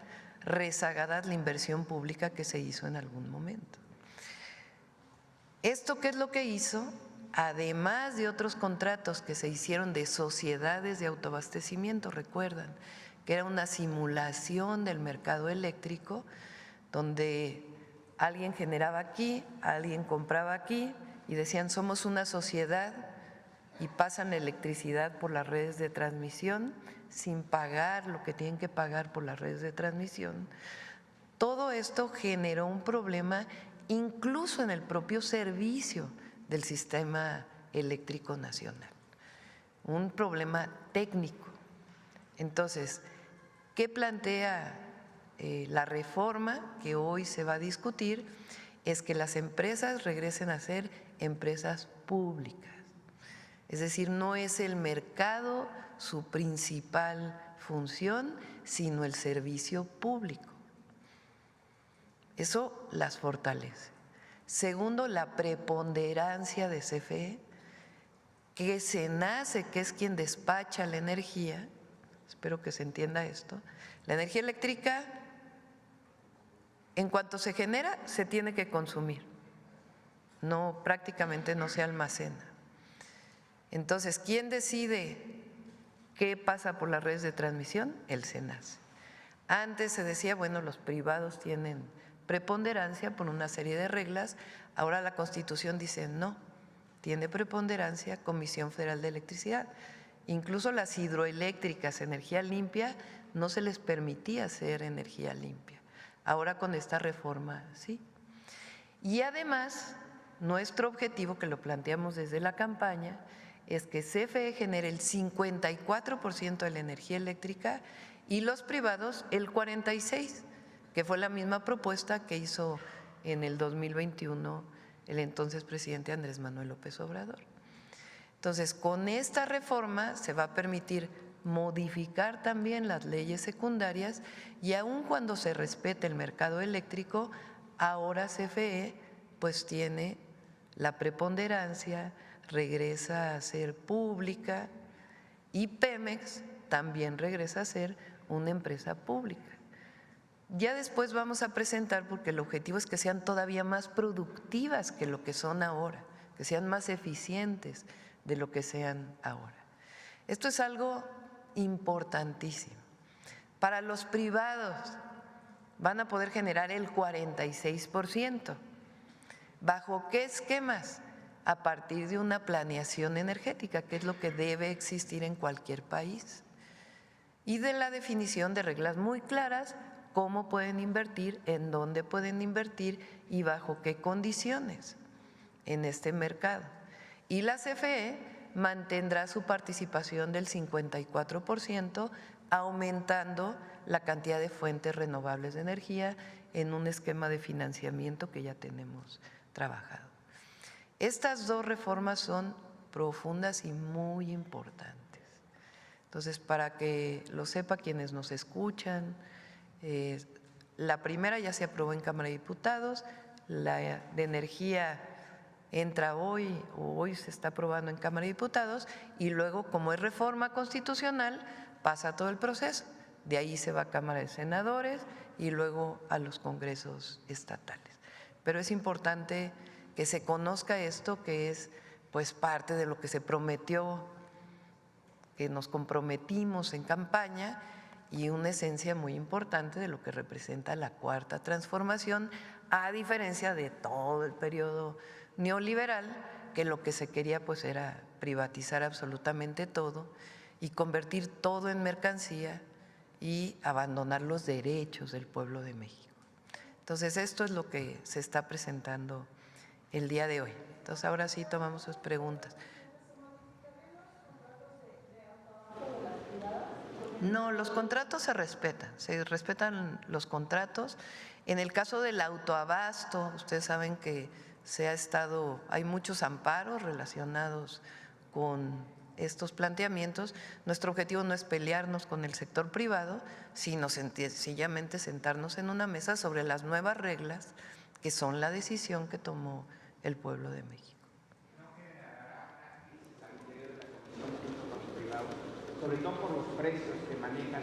rezagadas la inversión pública que se hizo en algún momento. ¿Esto qué es lo que hizo? Además de otros contratos que se hicieron de sociedades de autoabastecimiento, recuerdan, que era una simulación del mercado eléctrico, donde alguien generaba aquí, alguien compraba aquí y decían somos una sociedad y pasan electricidad por las redes de transmisión sin pagar lo que tienen que pagar por las redes de transmisión. Todo esto generó un problema incluso en el propio servicio del sistema eléctrico nacional, un problema técnico. Entonces, ¿qué plantea la reforma que hoy se va a discutir? Es que las empresas regresen a ser empresas públicas. Es decir, no es el mercado su principal función, sino el servicio público. Eso las fortalece. Segundo, la preponderancia de CFE, que SENACE, que es quien despacha la energía, espero que se entienda esto, la energía eléctrica, en cuanto se genera, se tiene que consumir, no, prácticamente no se almacena. Entonces, ¿quién decide qué pasa por las redes de transmisión? El SENACE. Antes se decía, bueno, los privados tienen preponderancia por una serie de reglas, ahora la Constitución dice no, tiene preponderancia Comisión Federal de Electricidad. Incluso las hidroeléctricas, energía limpia, no se les permitía hacer energía limpia. Ahora con esta reforma sí. Y además, nuestro objetivo, que lo planteamos desde la campaña, es que CFE genere el 54% de la energía eléctrica y los privados el 46%, que fue la misma propuesta que hizo en el 2021 el entonces presidente Andrés Manuel López Obrador. Entonces, con esta reforma se va a permitir modificar también las leyes secundarias y aun cuando se respete el mercado eléctrico, ahora CFE pues tiene la preponderancia, regresa a ser pública y Pemex también regresa a ser una empresa pública. Ya después vamos a presentar, porque el objetivo es que sean todavía más productivas que lo que son ahora, que sean más eficientes de lo que sean ahora. Esto es algo importantísimo. Para los privados van a poder generar el 46%. ¿Bajo qué esquemas? A partir de una planeación energética, que es lo que debe existir en cualquier país, y de la definición de reglas muy claras, cómo pueden invertir, en dónde pueden invertir y bajo qué condiciones en este mercado. Y la CFE mantendrá su participación del 54%, aumentando la cantidad de fuentes renovables de energía en un esquema de financiamiento que ya tenemos trabajado. Estas dos reformas son profundas y muy importantes. Entonces, para que lo sepa quienes nos escuchan, la primera ya se aprobó en Cámara de Diputados, la de energía entra hoy o hoy se está aprobando en Cámara de Diputados y luego, como es reforma constitucional, pasa todo el proceso. De ahí se va a Cámara de Senadores y luego a los congresos estatales. Pero es importante que se conozca esto, que es pues parte de lo que se prometió, que nos comprometimos en campaña y una esencia muy importante de lo que representa la Cuarta Transformación, a diferencia de todo el periodo neoliberal, que lo que se quería pues era privatizar absolutamente todo y convertir todo en mercancía y abandonar los derechos del pueblo de México. Entonces, esto es lo que se está presentando el día de hoy. Entonces, ahora sí tomamos sus preguntas. No, los contratos se respetan los contratos. En el caso del autoabasto, ustedes saben que hay muchos amparos relacionados con estos planteamientos. Nuestro objetivo no es pelearnos con el sector privado, sino sencillamente sentarnos en una mesa sobre las nuevas reglas que son la decisión que tomó el pueblo de México. Sobre todo por los precios que manejan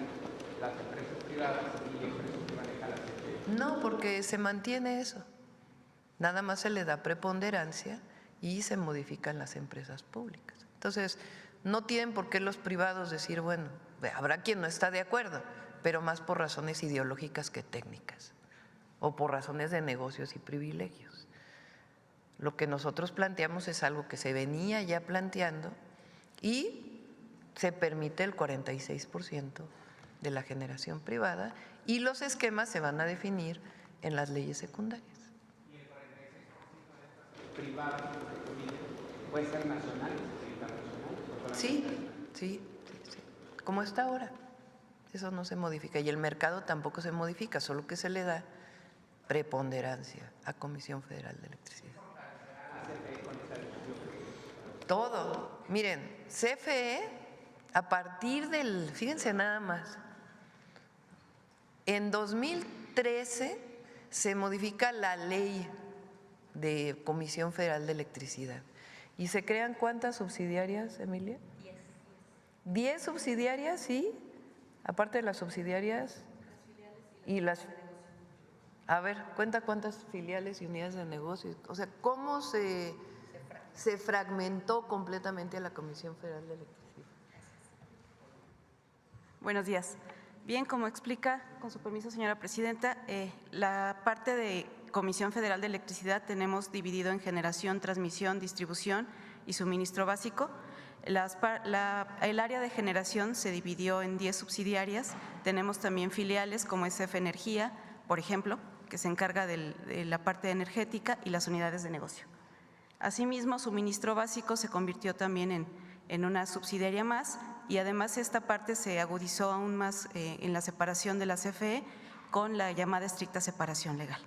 las empresas privadas y el precio que maneja la CFE. No, porque se mantiene eso. Nada más se le da preponderancia y se modifican las empresas públicas. Entonces, no tienen por qué los privados decir, bueno, habrá quien no está de acuerdo, pero más por razones ideológicas que técnicas o por razones de negocios y privilegios. Lo que nosotros planteamos es algo que se venía ya planteando y se permite el 46% de la generación privada y los esquemas se van a definir en las leyes secundarias. ¿Y el 46% de estas privadas puede ser nacional o internacional? Sí, como está ahora. Eso no se modifica y el mercado tampoco se modifica, solo que se le da preponderancia a Comisión Federal de Electricidad. Todo. Miren, CFE, a partir fíjense nada más, en 2013 se modifica la ley de Comisión Federal de Electricidad y se crean ¿cuántas subsidiarias, Emilia? 10 subsidiarias, sí, aparte de las subsidiarias y las… A ver, cuenta cuántas filiales y unidades de negocio, o sea, cómo se fragmentó completamente a la Comisión Federal de Electricidad. Buenos días. Bien, como explica, con su permiso, señora presidenta, la parte de Comisión Federal de Electricidad tenemos dividido en generación, transmisión, distribución y suministro básico. El área de generación se dividió en 10 subsidiarias. Tenemos también filiales como SF Energía, por ejemplo, que se encarga de la parte energética y las unidades de negocio. Asimismo, suministro básico se convirtió también en una subsidiaria más y además esta parte se agudizó aún más en la separación de la CFE con la llamada estricta separación legal.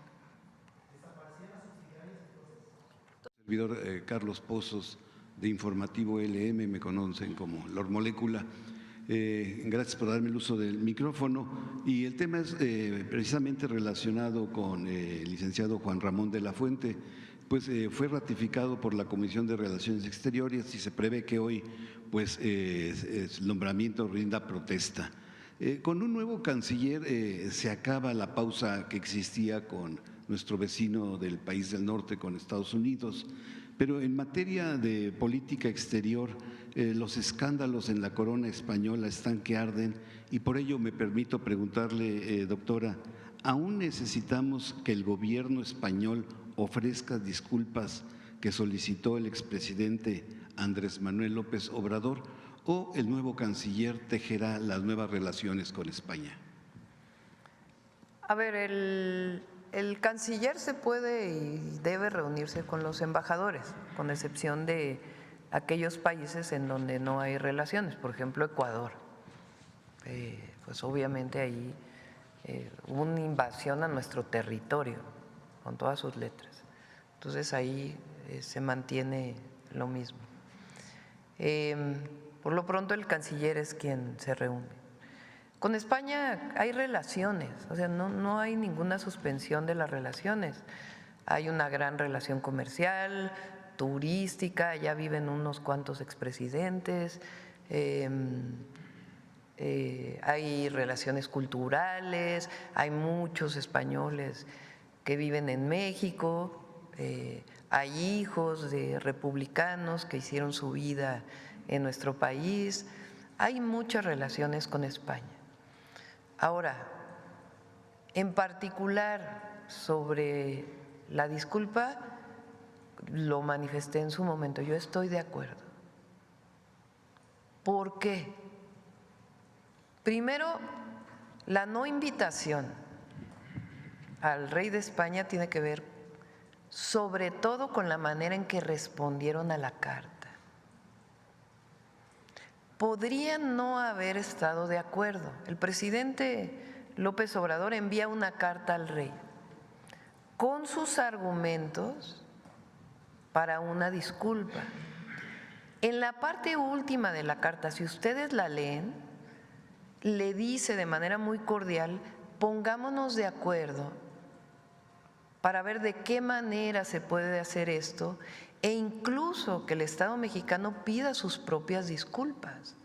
Servidor Carlos Pozos, de Informativo LM, me conocen como Lord Molécula. Gracias por darme el uso del micrófono. Y el tema es precisamente relacionado con el licenciado Juan Ramón de la Fuente. Pues fue ratificado por la Comisión de Relaciones Exteriores y se prevé que hoy pues el nombramiento rinda protesta. Con un nuevo canciller se acaba la pausa que existía con nuestro vecino del país del norte, con Estados Unidos. Pero en materia de política exterior, los escándalos en la corona española están que arden y por ello me permito preguntarle, doctora, ¿aún necesitamos que el gobierno español ofrezca disculpas que solicitó el expresidente Andrés Manuel López Obrador o el nuevo canciller tejerá las nuevas relaciones con España? A ver, el canciller se puede y debe reunirse con los embajadores, con excepción de aquellos países en donde no hay relaciones, por ejemplo Ecuador. Pues obviamente ahí hubo una invasión a nuestro territorio con todas sus letras. Entonces ahí se mantiene lo mismo. Por lo pronto el canciller es quien se reúne. Con España hay relaciones, o sea, no hay ninguna suspensión de las relaciones. Hay una gran relación comercial, turística, ya viven unos cuantos expresidentes, hay relaciones culturales, hay muchos españoles que viven en México, hay hijos de republicanos que hicieron su vida en nuestro país, hay muchas relaciones con España. Ahora, en particular sobre la disculpa, lo manifesté en su momento, yo estoy de acuerdo. ¿Por qué? Primero, la no invitación al rey de España tiene que ver sobre todo con la manera en que respondieron a la carta. Podrían no haber estado de acuerdo. El presidente López Obrador envía una carta al rey con sus argumentos para una disculpa. En la parte última de la carta, si ustedes la leen, le dice de manera muy cordial, pongámonos de acuerdo para ver de qué manera se puede hacer esto e incluso que el Estado mexicano pida sus propias disculpas,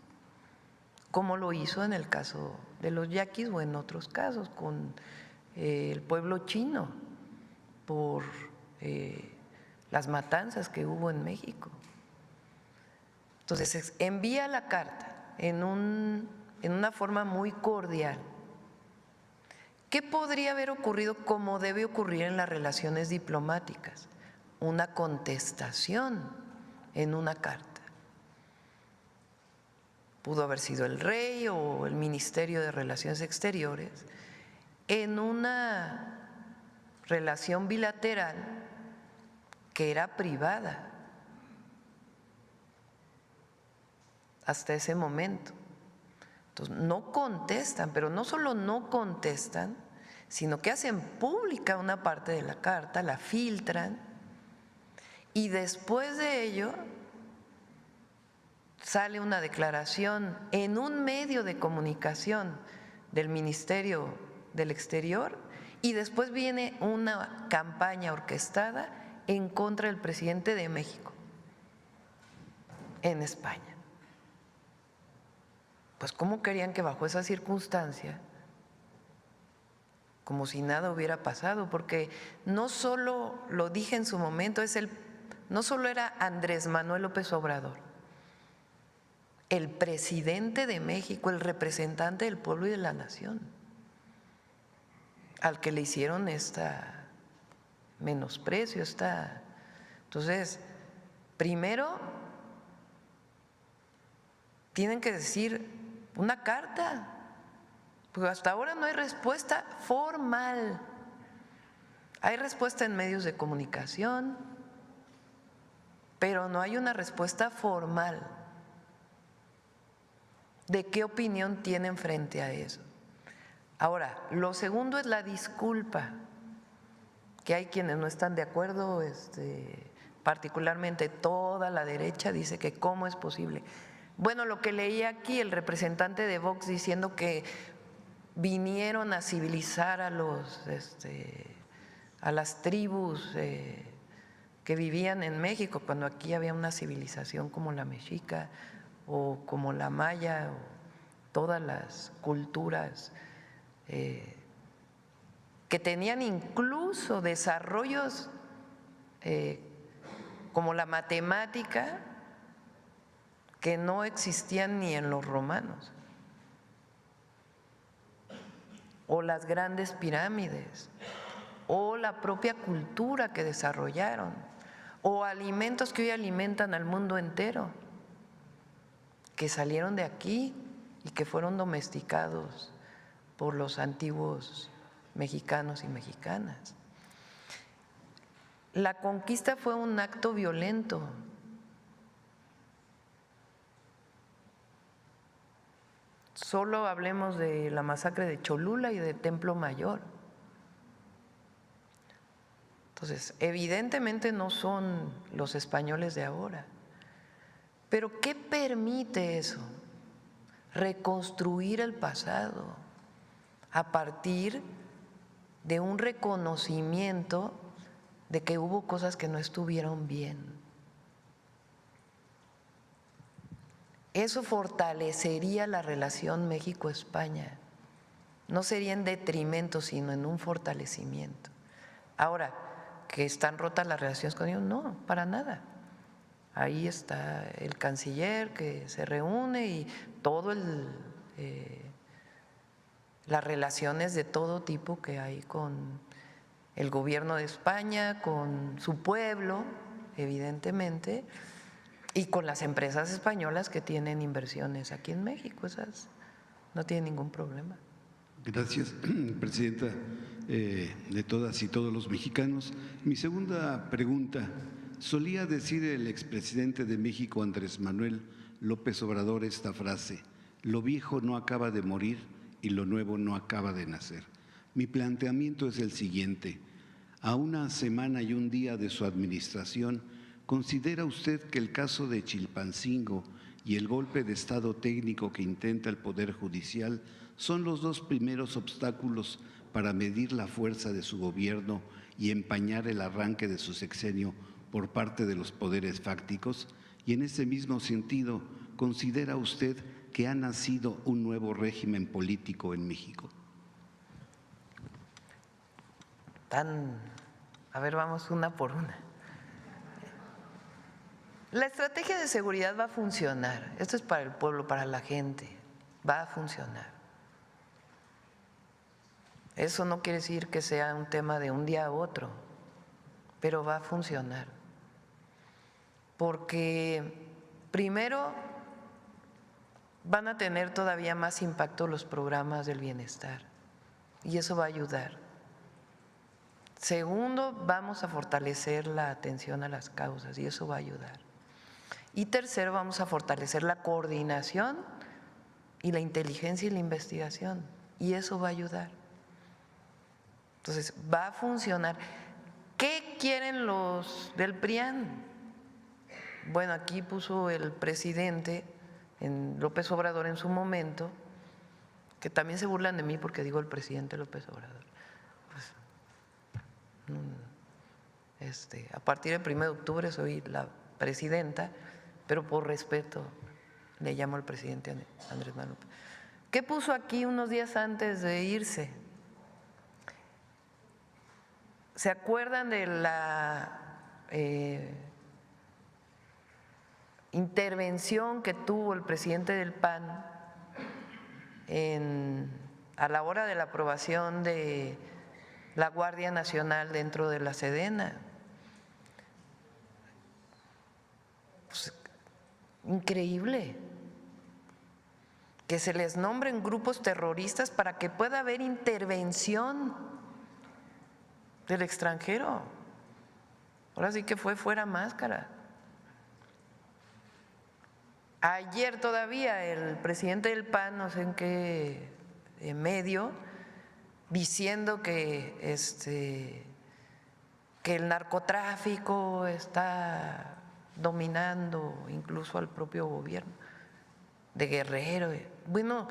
como lo hizo en el caso de los yaquis o en otros casos con el pueblo chino por las matanzas que hubo en México. Entonces envía la carta en una forma muy cordial. ¿Qué podría haber ocurrido como debe ocurrir en las relaciones diplomáticas? Una contestación en una carta. Pudo haber sido el rey o el Ministerio de Relaciones Exteriores en una relación bilateral que era privada hasta ese momento. Entonces, no contestan, pero no solo no contestan, sino que hacen pública una parte de la carta, la filtran y después de ello sale una declaración en un medio de comunicación del Ministerio del Exterior y después viene una campaña orquestada en contra del presidente de México en España. Pues ¿cómo querían que bajo esa circunstancia, como si nada hubiera pasado? Porque no solo, lo dije en su momento, no solo era Andrés Manuel López Obrador, el presidente de México, el representante del pueblo y de la nación, al que le hicieron esta menosprecio, Entonces, primero tienen que decir una carta, porque hasta ahora no hay respuesta formal. Hay respuesta en medios de comunicación, pero no hay una respuesta formal de qué opinión tienen frente a eso. Ahora, lo segundo es la disculpa, que hay quienes no están de acuerdo, particularmente toda la derecha dice que cómo es posible. Bueno, lo que leí aquí, el representante de Vox diciendo que vinieron a civilizar a las tribus que vivían en México, cuando aquí había una civilización como la mexica o como la maya, o todas las culturas que tenían incluso desarrollos como la matemática, que no existían ni en los romanos, o las grandes pirámides, o la propia cultura que desarrollaron, o alimentos que hoy alimentan al mundo entero, que salieron de aquí y que fueron domesticados por los antiguos mexicanos y mexicanas. La conquista fue un acto violento. Solo hablemos de la masacre de Cholula y de Templo Mayor. Entonces, evidentemente no son los españoles de ahora, Pero ¿qué permite eso? Reconstruir el pasado a partir de un reconocimiento de que hubo cosas que no estuvieron bien. Eso fortalecería la relación México-España. No sería en detrimento, sino en un fortalecimiento. Ahora, ¿que están rotas las relaciones con ellos? No, para nada. Ahí está el canciller que se reúne y todo las relaciones de todo tipo que hay con el gobierno de España, con su pueblo, evidentemente, y con las empresas españolas que tienen inversiones aquí en México. Esas no tienen ningún problema. Gracias, presidenta de todas y todos los mexicanos. Mi segunda pregunta, solía decir el expresidente de México, Andrés Manuel López Obrador, esta frase: lo viejo no acaba de morir y lo nuevo no acaba de nacer. Mi planteamiento es el siguiente: a una semana y un día de su administración, ¿considera usted que el caso de Chilpancingo y el golpe de Estado técnico que intenta el Poder Judicial son los dos primeros obstáculos para medir la fuerza de su gobierno y empañar el arranque de su sexenio por parte de los poderes fácticos? Y en ese mismo sentido, ¿considera usted que ha nacido un nuevo régimen político en México? A ver, vamos una por una. La estrategia de seguridad va a funcionar. Esto es para el pueblo, para la gente. Va a funcionar. Eso no quiere decir que sea un tema de un día a otro, pero va a funcionar. Porque primero van a tener todavía más impacto los programas del bienestar y eso va a ayudar. Segundo, vamos a fortalecer la atención a las causas y eso va a ayudar. Y tercero, vamos a fortalecer la coordinación y la inteligencia y la investigación y eso va a ayudar. Entonces, va a funcionar. ¿Qué quieren los del PRIAN? Bueno, aquí puso el presidente López Obrador en su momento, que también se burlan de mí porque digo el presidente López Obrador. Pues, a partir del 1 de octubre soy la presidenta, pero por respeto le llamo al presidente Andrés Manuel López. ¿Qué puso aquí unos días antes de irse? ¿Se acuerdan de la intervención que tuvo el presidente del PAN a la hora de la aprobación de la Guardia Nacional dentro de la Sedena? Pues, increíble que se les nombren grupos terroristas para que pueda haber intervención del extranjero. Ahora sí que fue fuera máscara. Ayer todavía el presidente del PAN, no sé en qué medio, diciendo que el narcotráfico está dominando incluso al propio gobierno de Guerrero. Bueno,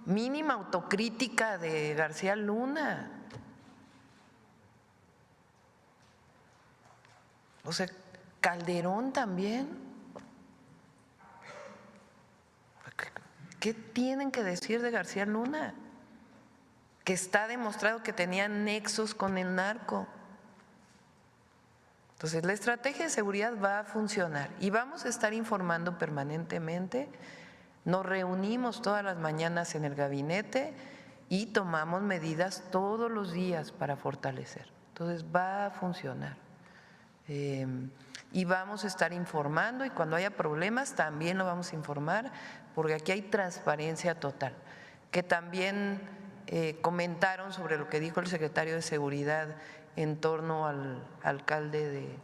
mínima autocrítica de García Luna. O sea, Calderón también. ¿Qué tienen que decir de García Luna? Que está demostrado que tenía nexos con el narco. Entonces, la estrategia de seguridad va a funcionar y vamos a estar informando permanentemente. Nos reunimos todas las mañanas en el gabinete y tomamos medidas todos los días para fortalecer. Entonces, va a funcionar. Y vamos a estar informando y cuando haya problemas también lo vamos a informar porque aquí hay transparencia total. Que también comentaron sobre lo que dijo el secretario de Seguridad en torno al alcalde de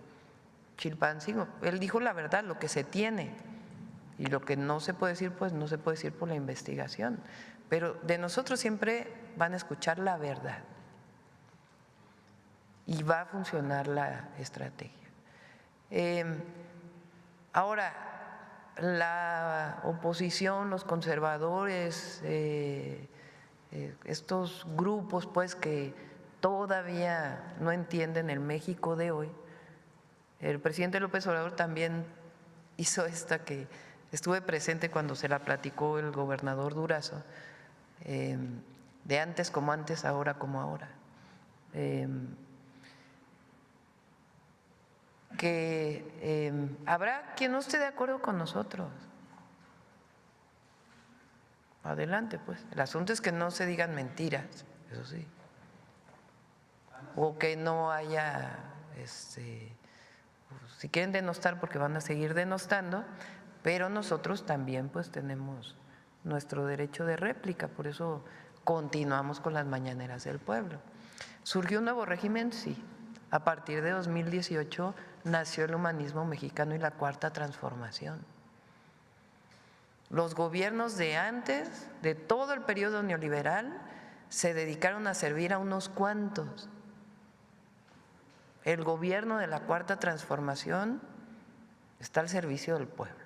Chilpancingo. Él dijo la verdad, lo que se tiene, y lo que no se puede decir, pues no se puede decir por la investigación. Pero de nosotros siempre van a escuchar la verdad y va a funcionar la estrategia. Ahora, la oposición, los conservadores, estos grupos pues que todavía no entienden el México de hoy. El presidente López Obrador también hizo esta que estuve presente cuando se la platicó el gobernador Durazo, de antes como antes, ahora como ahora. Habrá quien no esté de acuerdo con nosotros. Adelante, pues. El asunto es que no se digan mentiras, eso sí. O que no haya, si quieren denostar, porque van a seguir denostando, pero nosotros también pues tenemos nuestro derecho de réplica, por eso continuamos con las mañaneras del pueblo. ¿Surgió un nuevo régimen? Sí. A partir de 2018 nació el humanismo mexicano y la Cuarta Transformación. Los gobiernos de antes, de todo el periodo neoliberal, se dedicaron a servir a unos cuantos. El gobierno de la Cuarta Transformación está al servicio del pueblo.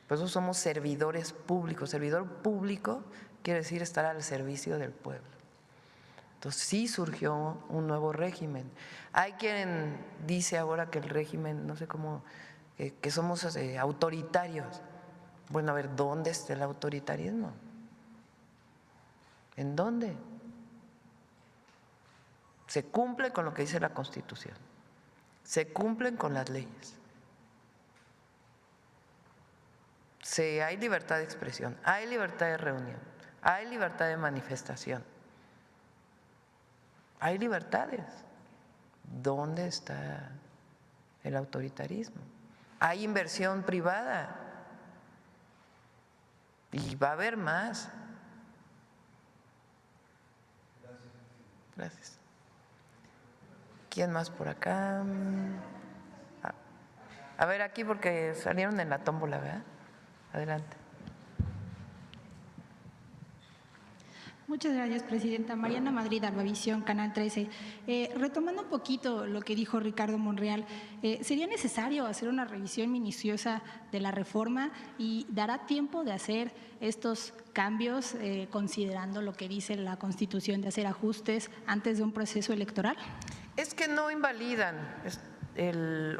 Por eso somos servidores públicos. Servidor público quiere decir estar al servicio del pueblo. Entonces sí surgió un nuevo régimen. Hay quien dice ahora que el régimen, no sé cómo, que somos autoritarios. Bueno, a ver, ¿dónde está el autoritarismo? ¿En dónde? Se cumple con lo que dice la Constitución, se cumplen con las leyes, hay libertad de expresión, hay libertad de reunión, hay libertad de manifestación, hay libertades. ¿Dónde está el autoritarismo? Hay inversión privada y va a haber más. Gracias. ¿Quién más por acá? A ver, aquí porque salieron en la tómbola, ¿verdad? Adelante. Muchas gracias, presidenta. Mariana Madrid, Albavisión, Canal 13. Retomando un poquito lo que dijo Ricardo Monreal, ¿sería necesario hacer una revisión minuciosa de la reforma y dará tiempo de hacer estos cambios considerando lo que dice la Constitución de hacer ajustes antes de un proceso electoral? Es que no invalidan.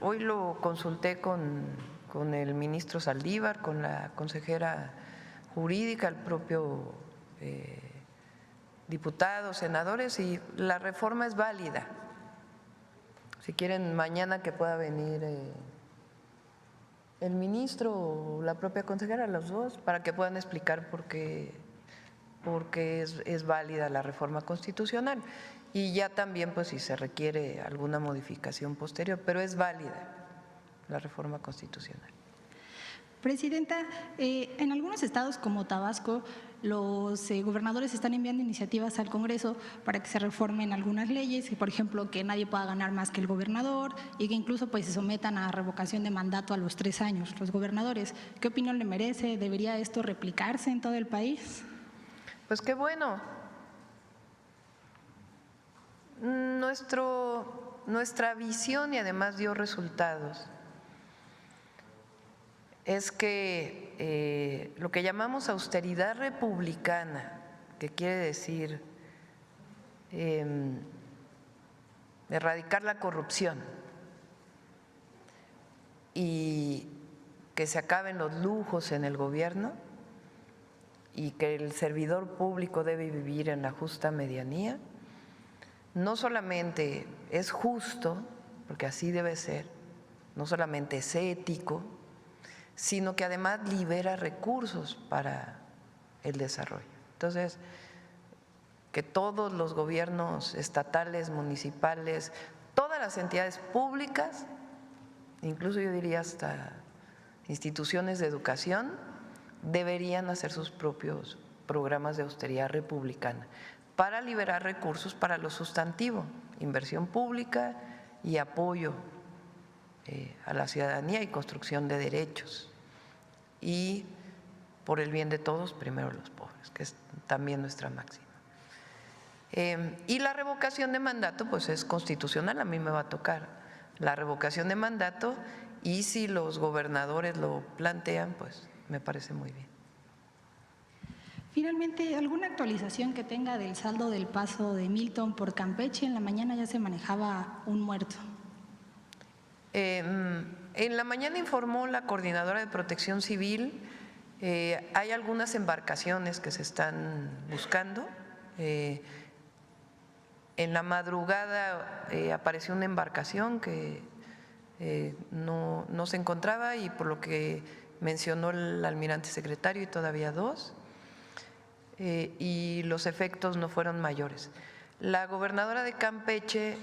Hoy lo consulté con el ministro Saldívar, con la consejera jurídica, el propio diputados, senadores, y la reforma es válida. Si quieren, mañana que pueda venir el ministro o la propia consejera, los dos, para que puedan explicar por qué es válida la reforma constitucional. Y ya también, pues, si se requiere alguna modificación posterior, pero es válida la reforma constitucional. Presidenta, en algunos estados como Tabasco, los gobernadores están enviando iniciativas al Congreso para que se reformen algunas leyes, y por ejemplo que nadie pueda ganar más que el gobernador y que incluso pues se sometan a revocación de mandato a los 3 años los gobernadores. ¿Qué opinión le merece? ¿Debería esto replicarse en todo el país? Pues qué bueno. Nuestra visión, y además dio resultados, es que lo que llamamos austeridad republicana, que quiere decir erradicar la corrupción y que se acaben los lujos en el gobierno y que el servidor público debe vivir en la justa medianía, no solamente es justo, porque así debe ser, no solamente es ético, sino que además libera recursos para el desarrollo. Entonces, que todos los gobiernos estatales, municipales, todas las entidades públicas, incluso yo diría hasta instituciones de educación, deberían hacer sus propios programas de austeridad republicana para liberar recursos para lo sustantivo, inversión pública y apoyo a la ciudadanía y construcción de derechos, y por el bien de todos, primero los pobres, que es también nuestra máxima. Y la revocación de mandato pues es constitucional, a mí me va a tocar la revocación de mandato y si los gobernadores lo plantean, pues me parece muy bien. Finalmente, ¿alguna actualización que tenga del saldo del paso de Milton por Campeche? En la mañana ya se manejaba un muerto. En la mañana informó la coordinadora de Protección Civil, hay algunas embarcaciones que se están buscando. En la madrugada apareció una embarcación que no se encontraba y por lo que mencionó el almirante secretario y todavía dos, y los efectos no fueron mayores. La gobernadora de Campeche,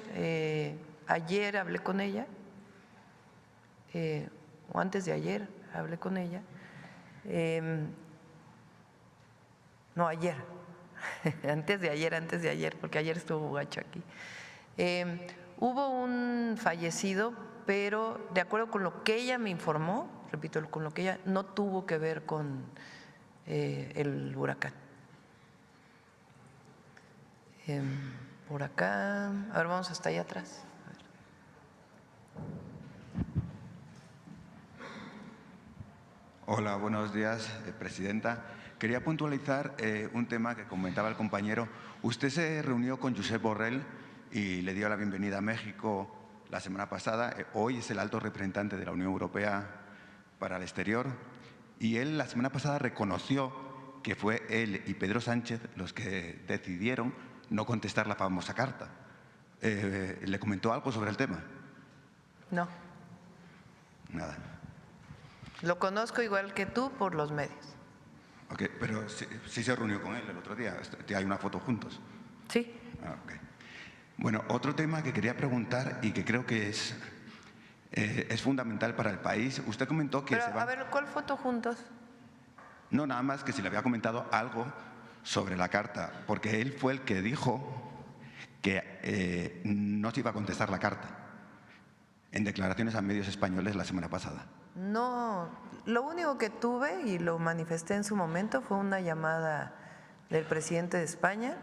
ayer hablé con ella, o antes de ayer hablé con ella, no, ayer, antes de ayer, porque ayer estuvo gacho aquí. Hubo un fallecido, pero de acuerdo con lo que ella me informó, repito, con lo que ella no tuvo que ver con el huracán. Por acá, a ver, vamos hasta allá atrás. Hola, buenos días, presidenta. Quería puntualizar un tema que comentaba el compañero. Usted se reunió con Josep Borrell y le dio la bienvenida a México la semana pasada. Hoy es el alto representante de la Unión Europea para el exterior y él la semana pasada reconoció que fue él y Pedro Sánchez los que decidieron no contestar la famosa carta. ¿Le comentó algo sobre el tema? No. Nada. Lo conozco igual que tú por los medios. Ok, pero sí se reunió con él el otro día. Hay una foto juntos. Sí. Ah, okay. Bueno, otro tema que quería preguntar y que creo que es fundamental para el país. Usted comentó que Pero, a ver, ¿cuál foto juntos? No, nada más que si le había comentado algo sobre la carta, porque él fue el que dijo que no se iba a contestar la carta en declaraciones a medios españoles la semana pasada. No, lo único que tuve y lo manifesté en su momento fue una llamada del presidente de España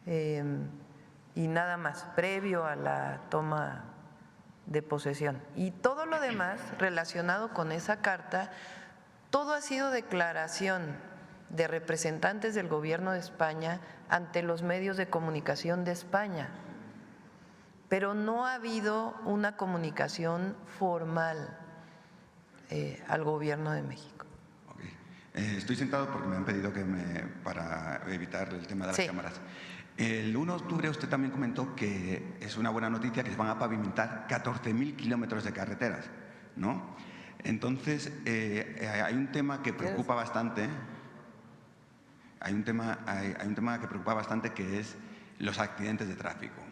y nada más, previo a la toma de posesión. Y todo lo demás relacionado con esa carta, todo ha sido declaración de representantes del gobierno de España ante los medios de comunicación de España, pero no ha habido una comunicación formal al gobierno de México. Okay. Estoy sentado porque me han pedido para evitar el tema de las cámaras. El 1 de octubre usted también comentó que es una buena noticia que se van a pavimentar 14.000 kilómetros de carreteras, ¿no? Entonces, hay un tema que preocupa bastante. Hay un tema que preocupa bastante, que es los accidentes de tráfico.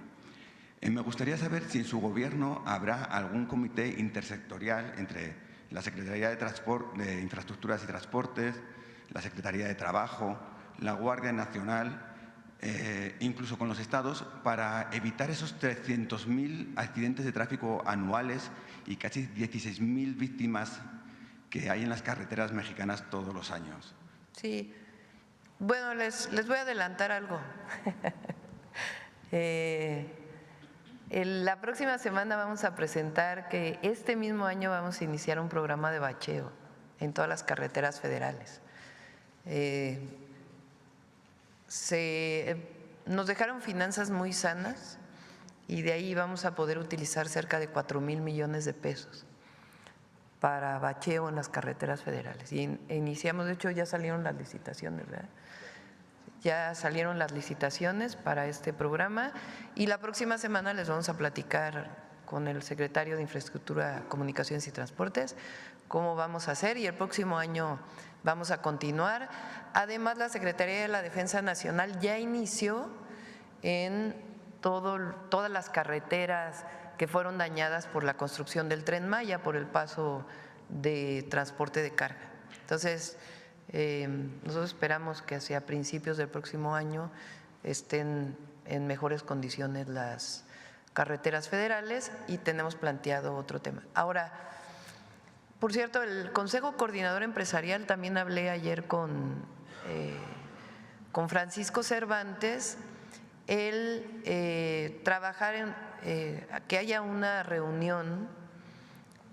Me gustaría saber si en su gobierno habrá algún comité intersectorial entre la Secretaría de Infraestructuras y Transportes, la Secretaría de Trabajo, la Guardia Nacional, incluso con los estados, para evitar esos 300.000 accidentes de tráfico anuales y casi 16.000 víctimas que hay en las carreteras mexicanas todos los años. Sí, bueno, les voy a adelantar algo. La próxima semana vamos a presentar que este mismo año vamos a iniciar un programa de bacheo en todas las carreteras federales. Nos dejaron finanzas muy sanas y de ahí vamos a poder utilizar cerca de 4,000 millones de pesos para bacheo en las carreteras federales. Y iniciamos, de hecho ya salieron las licitaciones, ¿verdad? Ya salieron las licitaciones para este programa y la próxima semana les vamos a platicar con el secretario de Infraestructura, Comunicaciones y Transportes cómo vamos a hacer y el próximo año vamos a continuar. Además, la Secretaría de la Defensa Nacional ya inició en todas las carreteras que fueron dañadas por la construcción del Tren Maya, por el paso de transporte de carga. Entonces, nosotros esperamos que hacia principios del próximo año estén en mejores condiciones las carreteras federales y tenemos planteado otro tema. Ahora, por cierto, el Consejo Coordinador Empresarial, también hablé ayer con Francisco Cervantes, él trabajar en que haya una reunión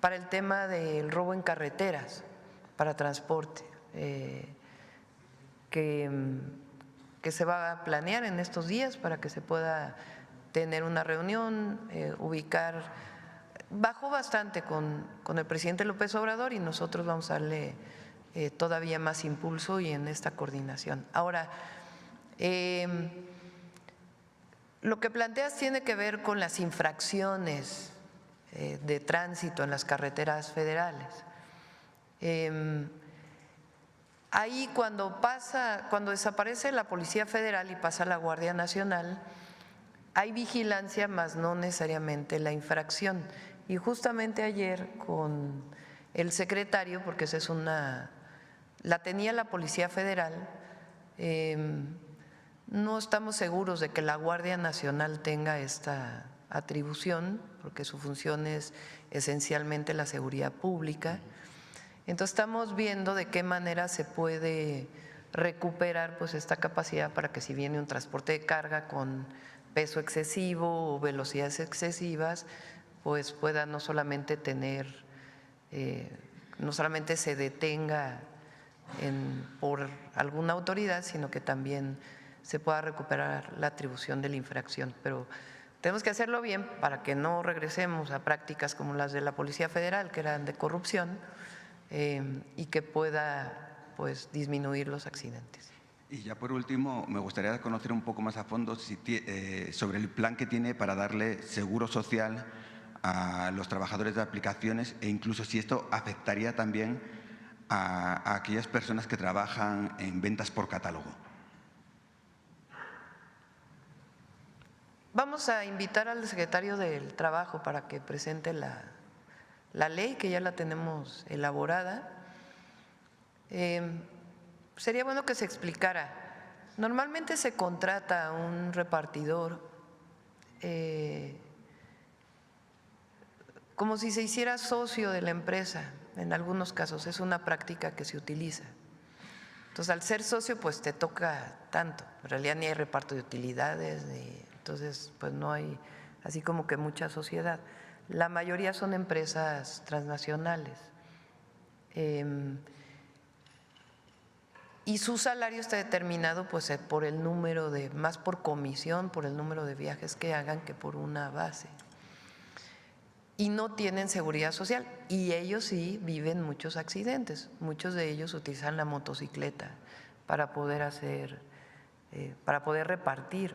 para el tema del robo en carreteras, para transporte, que se va a planear en estos días para que se pueda tener una reunión, ubicar. Bajó bastante con el presidente López Obrador y nosotros vamos a darle todavía más impulso y en esta coordinación. Ahora, lo que planteas tiene que ver con las infracciones de tránsito en las carreteras federales. Ahí cuando desaparece la Policía Federal y pasa la Guardia Nacional, hay vigilancia, más no necesariamente la infracción. Y justamente ayer con el secretario, porque esa es la tenía la Policía Federal, no estamos seguros de que la Guardia Nacional tenga esta atribución, porque su función es esencialmente la seguridad pública. Entonces estamos viendo de qué manera se puede recuperar pues esta capacidad para que si viene un transporte de carga con peso excesivo o velocidades excesivas, pues pueda no solamente se detenga por alguna autoridad, sino que también se pueda recuperar la atribución de la infracción. Pero tenemos que hacerlo bien para que no regresemos a prácticas como las de la Policía Federal, que eran de corrupción, y que pueda pues disminuir los accidentes. Y ya por último, me gustaría conocer un poco más a fondo sobre el plan que tiene para darle seguro social a los trabajadores de aplicaciones e incluso si esto afectaría también a aquellas personas que trabajan en ventas por catálogo. Vamos a invitar al secretario del Trabajo para que presente la ley, que ya la tenemos elaborada. Sería bueno que se explicara. Normalmente se contrata a un repartidor como si se hiciera socio de la empresa. En algunos casos es una práctica que se utiliza. Entonces, al ser socio, pues te toca tanto. En realidad ni hay reparto de utilidades, entonces pues no hay así como que mucha sociedad. La mayoría son empresas transnacionales. Y su salario está determinado pues por el número más por comisión, por el número de viajes que hagan que por una base. Y no tienen seguridad social y ellos sí viven muchos accidentes. Muchos de ellos utilizan la motocicleta para poder repartir.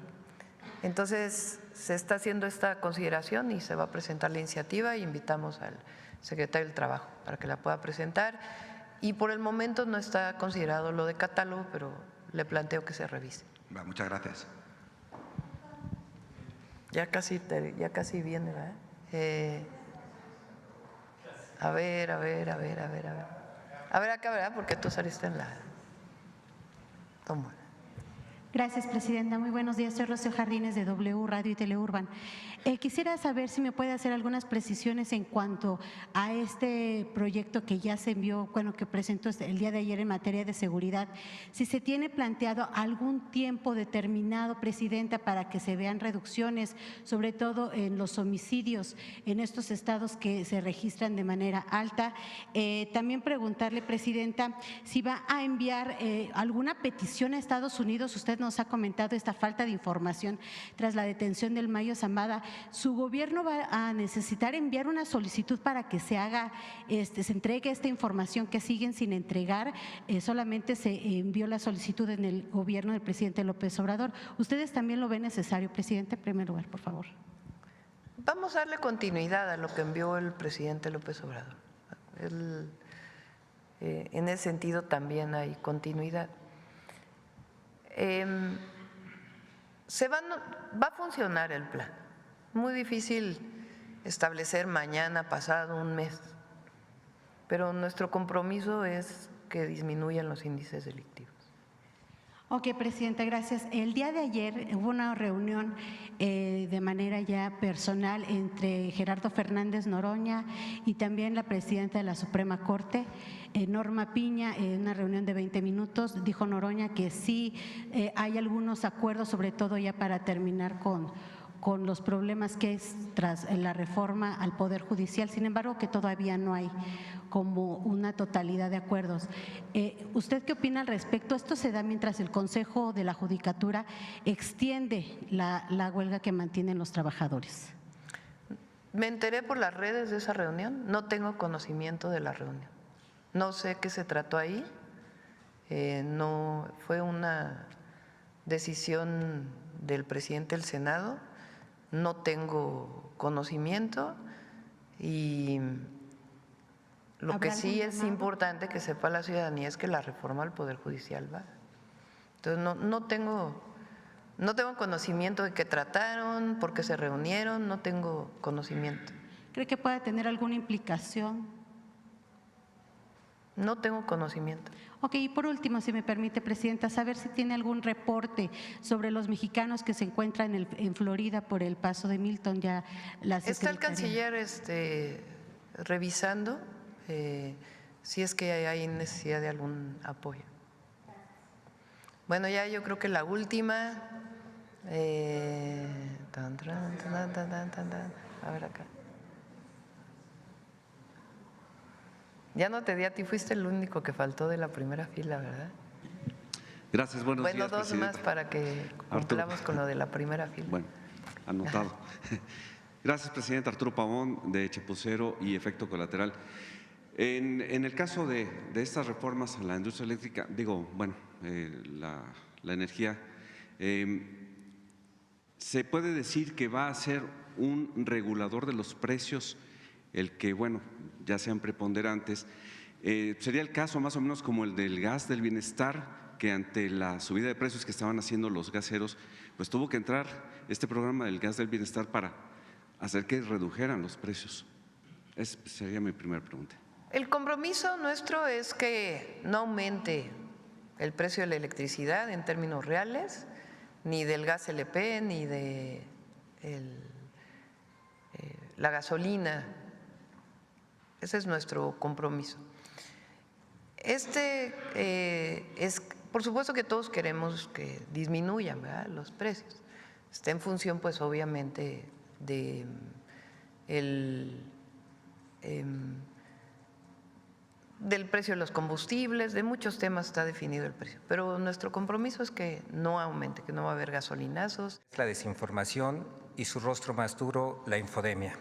Entonces se está haciendo esta consideración y se va a presentar la iniciativa y invitamos al secretario del Trabajo para que la pueda presentar. Y por el momento no está considerado lo de catálogo, pero le planteo que se revise. Muchas gracias. Ya casi viene, ¿verdad? A ver. A ver acá, ¿verdad? Porque tú saliste en la… Toma. Gracias, presidenta. Muy buenos días. Soy Rocío Jardines de W Radio y Teleurban. Quisiera saber si me puede hacer algunas precisiones en cuanto a este proyecto que ya se envió, que presentó el día de ayer en materia de seguridad. Si se tiene planteado algún tiempo determinado, presidenta, para que se vean reducciones, sobre todo en los homicidios en estos estados que se registran de manera alta. También preguntarle, presidenta, si va a enviar alguna petición a Estados Unidos. Usted nos ha comentado esta falta de información tras la detención del Mayo Zambada. ¿Su gobierno va a necesitar enviar una solicitud para que se haga, se entregue esta información que siguen sin entregar? Solamente se envió la solicitud en el gobierno del presidente López Obrador. ¿Ustedes también lo ven necesario, presidente? En primer lugar, por favor. Vamos a darle continuidad a lo que envió el presidente López Obrador. En ese sentido también hay continuidad. Va a funcionar el plan. Muy difícil establecer mañana, pasado, un mes, pero nuestro compromiso es que disminuyan los índices delictivos. Ok, presidenta, gracias. El día de ayer hubo una reunión de manera ya personal entre Gerardo Fernández Noroña y también la presidenta de la Suprema Corte, Norma Piña, en una reunión de 20 minutos. Dijo Noroña que sí hay algunos acuerdos, sobre todo ya para terminar con con los problemas que es tras la reforma al Poder Judicial, sin embargo que todavía no hay como una totalidad de acuerdos. ¿Usted qué opina al respecto? Esto se da mientras el Consejo de la Judicatura extiende la huelga que mantienen los trabajadores. Me enteré por las redes de esa reunión, no tengo conocimiento de la reunión. No sé qué se trató ahí, no fue una decisión del presidente del Senado, no tengo conocimiento y lo que sí es importante que sepa la ciudadanía es que la reforma al Poder Judicial va. Entonces no tengo conocimiento de qué trataron, por qué se reunieron, no tengo conocimiento. ¿Cree que pueda tener alguna implicación? No tengo conocimiento. Ok, y por último, si me permite, Presidenta, saber si tiene algún reporte sobre los mexicanos que se encuentran en Florida por el paso de Milton. Ya la Está el canciller revisando si es que hay necesidad de algún apoyo. Bueno, ya yo creo que la última. A ver acá. Ya no te di a ti, fuiste el único que faltó de la primera fila, ¿verdad? Gracias, buenos días, Bueno, dos Presidenta. más para que cumplamos con lo de la primera fila. Bueno, anotado. Gracias, Presidenta. Arturo Pavón, de Chapucero y Efecto Colateral. En el caso de estas reformas a la industria eléctrica, la energía, se puede decir que va a ser un regulador de los precios, el que, ya sean preponderantes. Sería el caso más o menos como el del gas del bienestar, que ante la subida de precios que estaban haciendo los gaseros, pues tuvo que entrar este programa del gas del bienestar para hacer que redujeran los precios. Esa sería mi primera pregunta. El compromiso nuestro es que no aumente el precio de la electricidad en términos reales, ni del gas LP, ni de la gasolina. Ese es nuestro compromiso. Por supuesto que todos queremos que disminuyan, ¿verdad?, los precios. Está en función, pues, obviamente, del precio de los combustibles, de muchos temas está definido el precio. Pero nuestro compromiso es que no aumente, que no va a haber gasolinazos. La desinformación y su rostro más duro, la infodemia.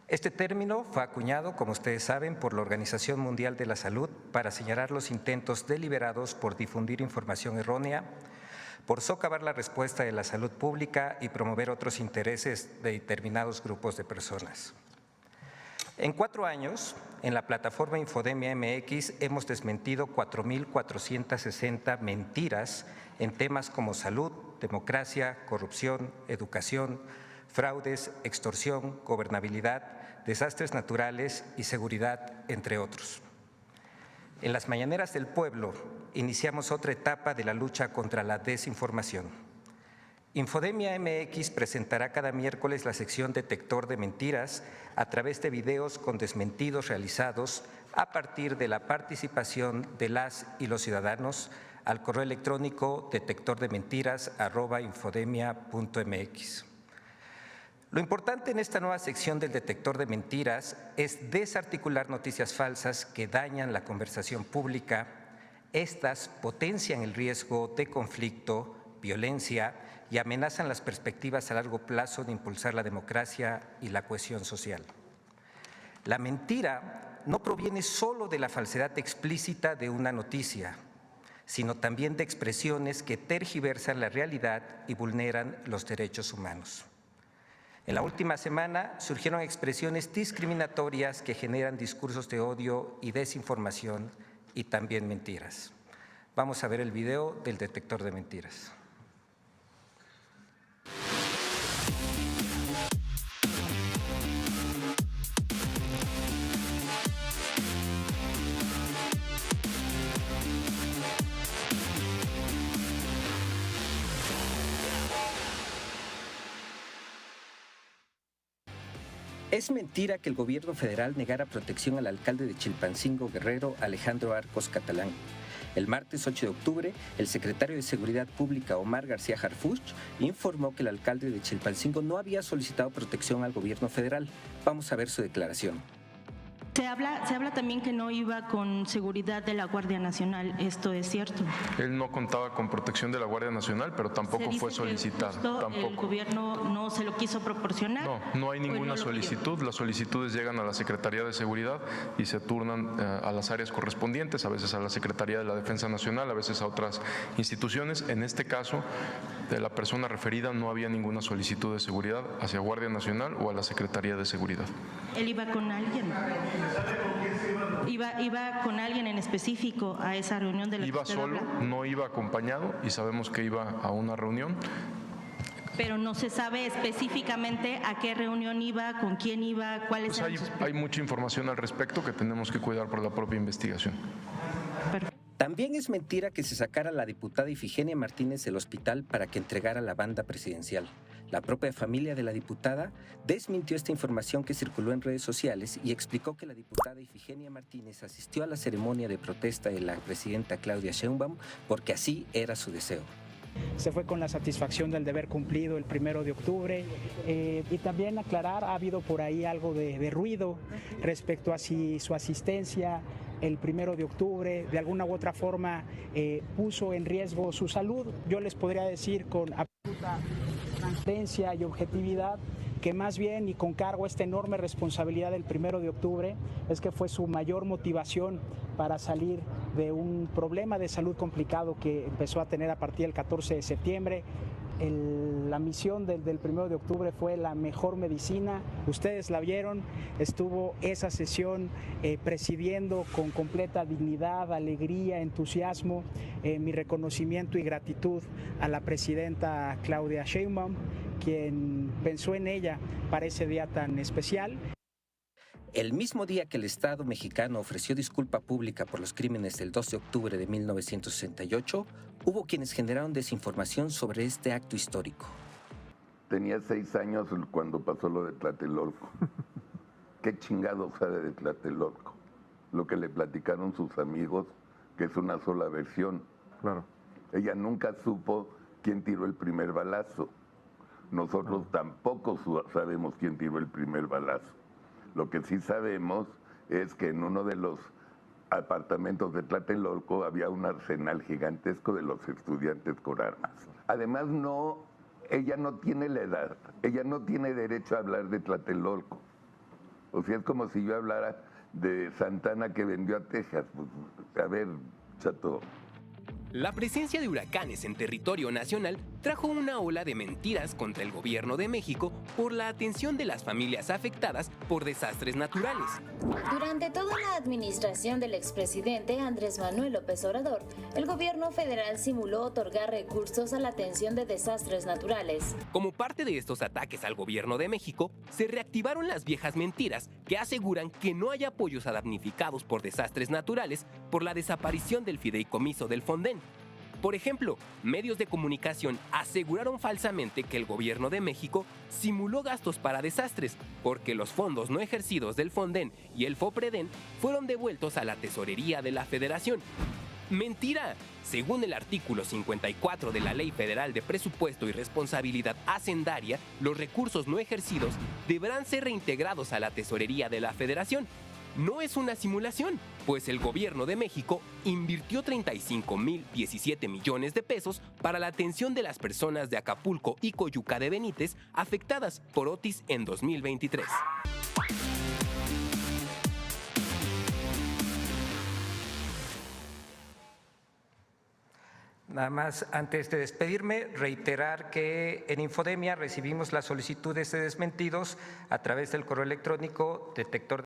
Este término fue acuñado, como ustedes saben, por la Organización Mundial de la Salud para señalar los intentos deliberados por difundir información errónea, por socavar la respuesta de la salud pública y promover otros intereses de determinados grupos de personas. En 4 años, en la plataforma Infodemia MX hemos desmentido 4.460 mentiras en temas como salud, democracia, corrupción, educación, fraudes, extorsión, gobernabilidad, desastres naturales y seguridad, entre otros. En las Mañaneras del Pueblo iniciamos otra etapa de la lucha contra la desinformación. Infodemia MX presentará cada miércoles la sección Detector de Mentiras a través de videos con desmentidos realizados a partir de la participación de las y los ciudadanos al correo electrónico detectordementiras@infodemia.mx. Lo importante en esta nueva sección del detector de mentiras es desarticular noticias falsas que dañan la conversación pública. Estas potencian el riesgo de conflicto, violencia y amenazan las perspectivas a largo plazo de impulsar la democracia y la cohesión social. La mentira no proviene solo de la falsedad explícita de una noticia, sino también de expresiones que tergiversan la realidad y vulneran los derechos humanos. En la última semana surgieron expresiones discriminatorias que generan discursos de odio y desinformación y también mentiras. Vamos a ver el video del detector de mentiras. Es mentira que el gobierno federal negara protección al alcalde de Chilpancingo, Guerrero, Alejandro Arcos Catalán. El martes 8 de octubre, el secretario de Seguridad Pública, Omar García Harfuch, informó que el alcalde de Chilpancingo no había solicitado protección al gobierno federal. Vamos a ver su declaración. Se habla también que no iba con seguridad de la Guardia Nacional, ¿esto es cierto? Él no contaba con protección de la Guardia Nacional, pero tampoco fue solicitado. Tampoco. ¿El gobierno no se lo quiso proporcionar? No hay ninguna solicitud. Las solicitudes llegan a la Secretaría de Seguridad y se turnan a las áreas correspondientes, a veces a la Secretaría de la Defensa Nacional, a veces a otras instituciones. En este caso, de la persona referida no había ninguna solicitud de seguridad hacia Guardia Nacional o a la Secretaría de Seguridad. ¿Él iba con alguien? ¿Iba con alguien en específico a esa reunión de la que Iba usted solo, habla? no iba acompañado y sabemos que iba a una reunión. Pero no se sabe específicamente a qué reunión iba, con quién iba, cuáles eran sus... Hay mucha información al respecto que tenemos que cuidar por la propia investigación. También es mentira que se sacara a la diputada Ifigenia Martínez del hospital para que entregara la banda presidencial. La propia familia de la diputada desmintió esta información que circuló en redes sociales y explicó que la diputada Ifigenia Martínez asistió a la ceremonia de protesta de la presidenta Claudia Sheinbaum porque así era su deseo. Se fue con la satisfacción del deber cumplido el 1 de octubre y también aclarar, ha habido por ahí algo de ruido respecto a si su asistencia el 1 de octubre de alguna u otra forma puso en riesgo su salud. Yo les podría decir con absoluta transparencia y objetividad que más bien y con cargo a esta enorme responsabilidad del 1 de octubre es que fue su mayor motivación para salir de un problema de salud complicado que empezó a tener a partir del 14 de septiembre. La misión del 1 de octubre fue la mejor medicina, ustedes la vieron, estuvo esa sesión presidiendo con completa dignidad, alegría, entusiasmo, mi reconocimiento y gratitud a la presidenta Claudia Sheinbaum, quien pensó en ella para ese día tan especial. El mismo día que el Estado mexicano ofreció disculpa pública por los crímenes del 2 de octubre de 1968, hubo quienes generaron desinformación sobre este acto histórico. Tenía 6 años cuando pasó lo de Tlatelolco. ¿Qué chingado sabe de Tlatelolco? Lo que le platicaron sus amigos, que es una sola versión. Claro. Ella nunca supo quién tiró el primer balazo. Nosotros tampoco sabemos quién tiró el primer balazo. Lo que sí sabemos es que en uno de los apartamentos de Tlatelolco había un arsenal gigantesco de los estudiantes con armas. Además, ella no tiene la edad, ella no tiene derecho a hablar de Tlatelolco. O sea, es como si yo hablara de Santana que vendió a Texas. Pues, a ver, chato. La presencia de huracanes en territorio nacional trajo una ola de mentiras contra el gobierno de México por la atención de las familias afectadas por desastres naturales. Durante toda la administración del expresidente Andrés Manuel López Obrador, el gobierno federal simuló otorgar recursos a la atención de desastres naturales. Como parte de estos ataques al gobierno de México, se reactivaron las viejas mentiras que aseguran que no hay apoyos a damnificados por desastres naturales por la desaparición del fideicomiso del Fonden. Por ejemplo, medios de comunicación aseguraron falsamente que el gobierno de México simuló gastos para desastres porque los fondos no ejercidos del Fonden y el FOPREDEN fueron devueltos a la tesorería de la Federación. ¡Mentira! Según el artículo 54 de la Ley Federal de Presupuesto y Responsabilidad Hacendaria, los recursos no ejercidos deberán ser reintegrados a la tesorería de la Federación. No es una simulación, pues el gobierno de México invirtió 35,017 millones de pesos para la atención de las personas de Acapulco y Coyuca de Benítez afectadas por Otis en 2023. Nada más, antes de despedirme, reiterar que en Infodemia recibimos las solicitudes de desmentidos a través del correo electrónico detector